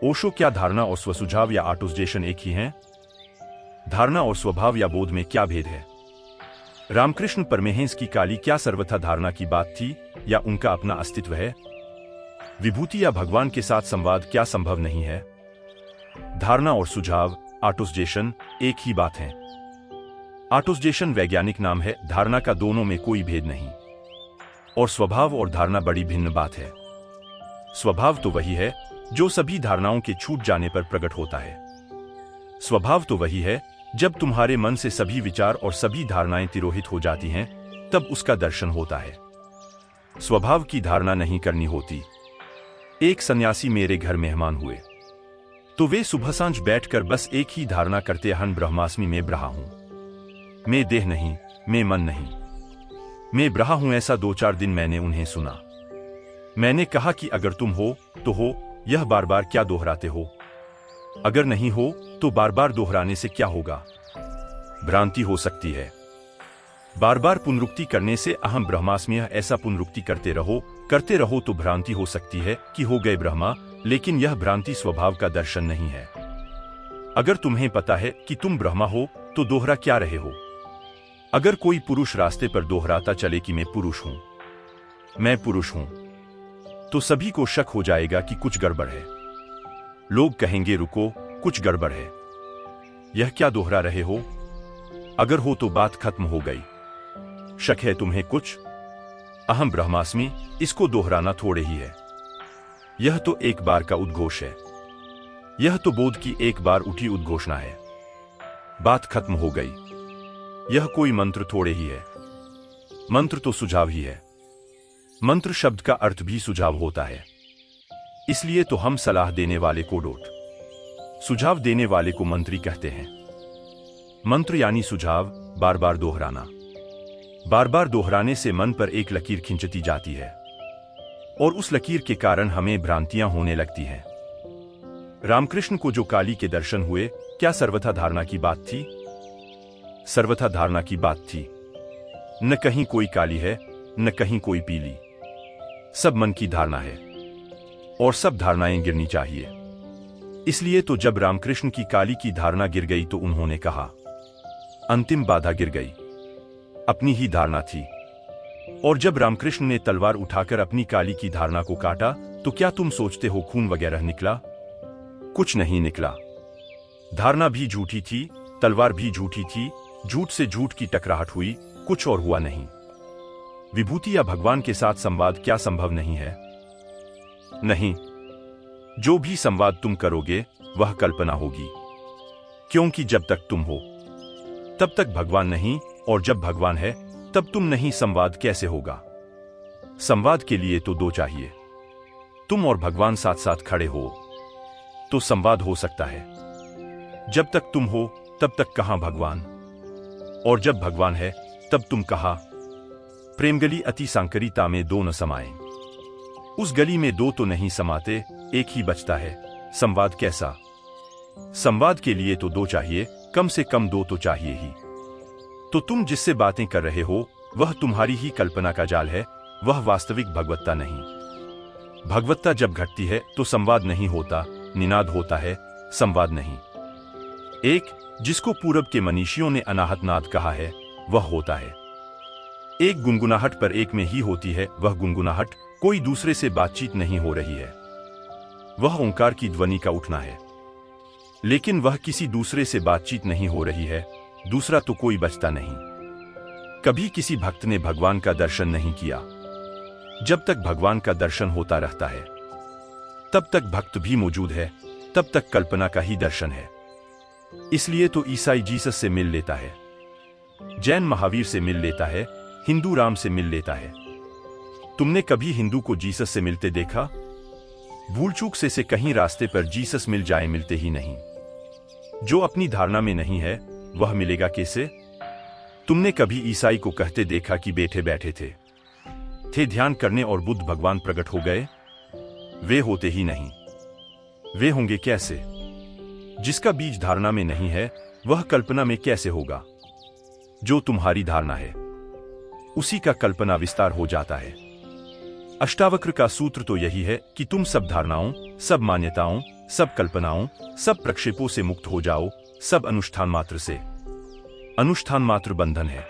ओशो, क्या धारणा और स्वसुझाव या ऑटोसजेशन एक ही हैं? धारणा और स्वभाव या बोध में क्या भेद है? रामकृष्ण परमहंस की काली क्या सर्वथा धारणा की बात थी या उनका अपना अस्तित्व है? विभूति या भगवान के साथ संवाद क्या संभव नहीं है? धारणा और सुझाव, ऑटोसजेशन एक ही बात है। ऑटोसजेशन वैज्ञानिक नाम है, धारणा का दोनों में कोई भेद नहीं। और स्वभाव और धारणा बड़ी भिन्न बात है। स्वभाव तो वही है जो सभी धारणाओं के छूट जाने पर प्रकट होता है। स्वभाव तो वही है जब तुम्हारे मन से सभी विचार और सभी धारणाएं तिरोहित हो जाती हैं, तब उसका दर्शन होता है। स्वभाव की धारणा नहीं करनी होती। एक सन्यासी मेरे घर मेहमान हुए तो वे सुबह सांझ बैठकर बस एक ही धारणा करते, अहं ब्रह्मास्मि, में ब्रहा हूं। मैं देह नहीं, मैं मन नहीं, मैं ब्रहा हूं। ऐसा 2-4 दिन मैंने उन्हें सुना। मैंने कहा कि अगर तुम हो तो हो, यह बार बार क्या दोहराते हो? अगर नहीं हो तो बार बार दोहराने से क्या होगा? भ्रांति हो सकती है। बार बार पुनरुक्ति करने से अहम ब्रह्मास्मि, ऐसा पुनरुक्ति करते रहो तो भ्रांति हो सकती है कि हो गए ब्रह्मा, लेकिन यह भ्रांति स्वभाव का दर्शन नहीं है। अगर तुम्हें पता है कि तुम ब्रह्मा हो तो दोहरा क्या रहे हो? अगर कोई पुरुष रास्ते पर दोहराता चले कि मैं पुरुष हूं, मैं पुरुष हूं, तो सभी को शक हो जाएगा कि कुछ गड़बड़ है। लोग कहेंगे रुको, कुछ गड़बड़ है, यह क्या दोहरा रहे हो? अगर हो तो बात खत्म हो गई। शक है तुम्हें कुछ? अहम ब्रह्मास्मि, इसको दोहराना थोड़े ही है। यह तो एक बार का उद्घोष है। यह तो बोध की एक बार उठी उद्घोषणा है। बात खत्म हो गई। यह कोई मंत्र थोड़े ही है। मंत्र तो सुझाव ही है। मंत्र शब्द का अर्थ भी सुझाव होता है। इसलिए तो हम सलाह देने वाले को डोट, सुझाव देने वाले को मंत्री कहते हैं। मंत्र यानी सुझाव, बार बार दोहराना। बार बार दोहराने से मन पर एक लकीर खिंचती जाती है और उस लकीर के कारण हमें भ्रांतियां होने लगती हैं। रामकृष्ण को जो काली के दर्शन हुए, क्या सर्वथा धारणा की बात थी? सर्वथा धारणा की बात थी। न कहीं कोई काली है, न कहीं कोई पीली। सब मन की धारणा है और सब धारणाएं गिरनी चाहिए। इसलिए तो जब रामकृष्ण की काली की धारणा गिर गई तो उन्होंने कहा, अंतिम बाधा गिर गई। अपनी ही धारणा थी। और जब रामकृष्ण ने तलवार उठाकर अपनी काली की धारणा को काटा तो क्या तुम सोचते हो खून वगैरह निकला? कुछ नहीं निकला। धारणा भी झूठी थी, तलवार भी झूठी थी, झूठ से झूठ की टकराहट हुई, कुछ और हुआ नहीं। विभूति या भगवान के साथ संवाद क्या संभव नहीं है? नहीं। जो भी संवाद तुम करोगे वह कल्पना होगी, क्योंकि जब तक तुम हो तब तक भगवान नहीं, और जब भगवान है तब तुम नहीं। संवाद कैसे होगा? संवाद के लिए तो दो चाहिए। तुम और भगवान साथ साथ खड़े हो तो संवाद हो सकता है। जब तक तुम हो तब तक कहां भगवान, और जब भगवान है तब तुम कहां? प्रेमगली अति सांकरिता में दो न समाए। उस गली में दो तो नहीं समाते, एक ही बचता है। संवाद कैसा? संवाद के लिए तो दो चाहिए, कम से कम दो तो चाहिए ही। तो तुम जिससे बातें कर रहे हो वह तुम्हारी ही कल्पना का जाल है, वह वास्तविक भगवत्ता नहीं। भगवत्ता जब घटती है तो संवाद नहीं होता, निनाद होता है, संवाद नहीं। एक जिसको पूरब के मनीषियों ने अनाहत नाद कहा है वह होता है। एक गुनगुनाहट पर एक में ही होती है, वह गुनगुनाहट कोई दूसरे से बातचीत नहीं हो रही है। वह ओंकार की ध्वनि का उठना है, लेकिन वह किसी दूसरे से बातचीत नहीं हो रही है। दूसरा तो कोई बचता नहीं। कभी किसी भक्त ने भगवान का दर्शन नहीं किया। जब तक भगवान का दर्शन होता रहता है तब तक भक्त भी मौजूद है, तब तक कल्पना का ही दर्शन है। इसलिए तो ईसाई जीसस से मिल लेता है, जैन महावीर से मिल लेता है, हिंदू राम से मिल लेता है। तुमने कभी हिंदू को जीसस से मिलते देखा? भूल चूक से कहीं रास्ते पर जीसस मिल जाए, मिलते ही नहीं। जो अपनी धारणा में नहीं है वह मिलेगा कैसे? तुमने कभी ईसाई को कहते देखा कि बैठे बैठे थे ध्यान करने और बुद्ध भगवान प्रकट हो गए? वे होते ही नहीं। वे होंगे कैसे? जिसका बीज धारणा में नहीं है वह कल्पना में कैसे होगा? जो तुम्हारी धारणा है उसी का कल्पना विस्तार हो जाता है। अष्टावक्र का सूत्र तो यही है कि तुम सब धारणाओं, सब मान्यताओं, सब कल्पनाओं, सब प्रक्षेपों से मुक्त हो जाओ, सब अनुष्ठान मात्र से। अनुष्ठान मात्र बंधन है।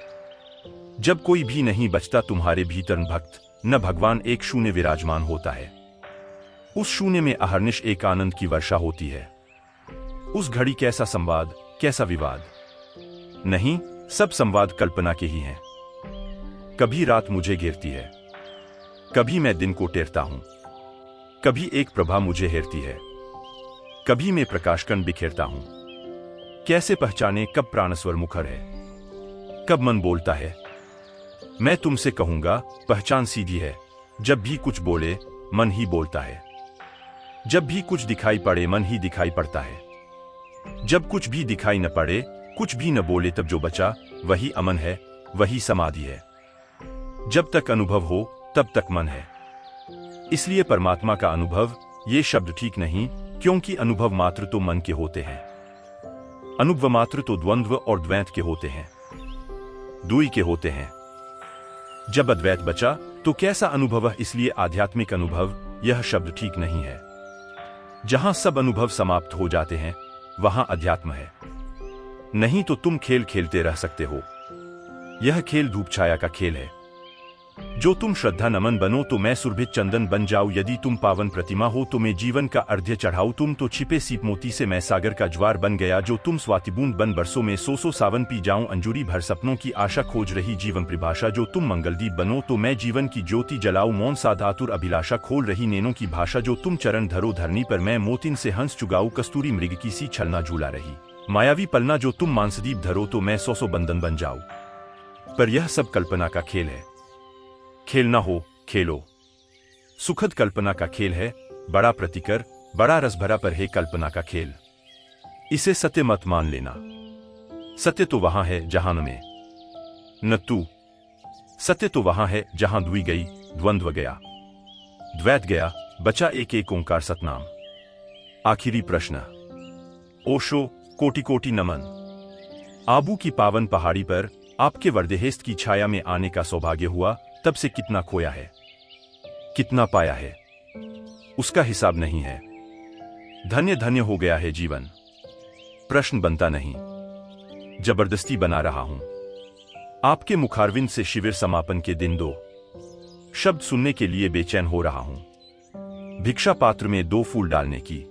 जब कोई भी नहीं बचता तुम्हारे भीतर भक्त न भगवान, एक शून्य विराजमान होता है। उस शून्य में अहर्निश एक आनंद की वर्षा होती है। उस घड़ी कैसा संवाद, कैसा विवाद नहीं, सब संवाद कल्पना के ही हैं। कभी रात मुझे घेरती है, कभी मैं दिन को टेरता हूं, कभी एक प्रभा मुझे हेरती है, कभी मैं प्रकाशकण बिखेरता हूं। कैसे पहचाने कब प्राणस्वर मुखर है, कब मन बोलता है? मैं तुमसे कहूंगा पहचान सीधी है। जब भी कुछ बोले मन ही बोलता है, जब भी कुछ दिखाई पड़े मन ही दिखाई पड़ता है, जब कुछ भी दिखाई न पड़े, कुछ भी न बोले, तब जो बचा वही अमन है, वही समाधि है। जब तक अनुभव हो तब तक मन है। इसलिए परमात्मा का अनुभव ये शब्द ठीक नहीं, क्योंकि अनुभव मात्र तो मन के होते हैं, अनुभव मात्र तो द्वंद्व और द्वैत के होते हैं, दुई के होते हैं। जब अद्वैत बचा तो कैसा अनुभव? इसलिए आध्यात्मिक अनुभव यह शब्द ठीक नहीं है। जहां सब अनुभव समाप्त हो जाते हैं वहां अध्यात्म है। नहीं तो तुम खेल खेलते रह सकते हो। यह खेल धूप छाया का खेल है। जो तुम श्रद्धा नमन बनो तो मैं सुरभित चंदन बन जाऊं, यदि तुम पावन प्रतिमा हो तो मैं जीवन का अर्घ्य चढ़ाऊं। तुम तो छिपे सीप मोती से मैं सागर का ज्वार बन गया, जो तुम स्वाति बूंद बन बरसों में सो सावन पी जाऊं। अंजुरी भर सपनों की आशा खोज रही जीवन परिभाषा, जो तुम मंगलदीप बनो तो मैं जीवन की ज्योति जलाऊं। मौन साधातुर अभिलाषा खोल रही नैनों की भाषा, जो तुम चरण धरो धरनी पर मैं मोतिन से हंस चुगाऊं। कस्तूरी मृग की सी छलना झूला रही मायावी पलना, जो तुम मांसदीप धरो तो मैं सौ बंधन बन जाऊं। पर यह सब कल्पना का खेल है। खेलना हो खेलो, सुखद कल्पना का खेल है। बड़ा प्रतिकर, बड़ा रस भरा, पर है कल्पना का खेल। इसे सत्य मत मान लेना। सत्य तो वहां है जहां न में न तू। सत्य तो वहां है जहां द्वि गई, द्वंद्व गया, द्वैत गया, बचा एक एक ओंकार सतनाम। आखिरी प्रश्न। ओशो, कोटि कोटि नमन। आबू की पावन पहाड़ी पर आपके वरदेहेस्त की छाया में आने का सौभाग्य हुआ। तब से कितना खोया है, कितना पाया है, उसका हिसाब नहीं है। धन्य धन्य हो गया है जीवन। प्रश्न बनता नहीं, जबरदस्ती बना रहा हूं। आपके मुखारविंद से शिविर समापन के दिन 2 शब्द सुनने के लिए बेचैन हो रहा हूं। भिक्षा पात्र में 2 फूल डालने की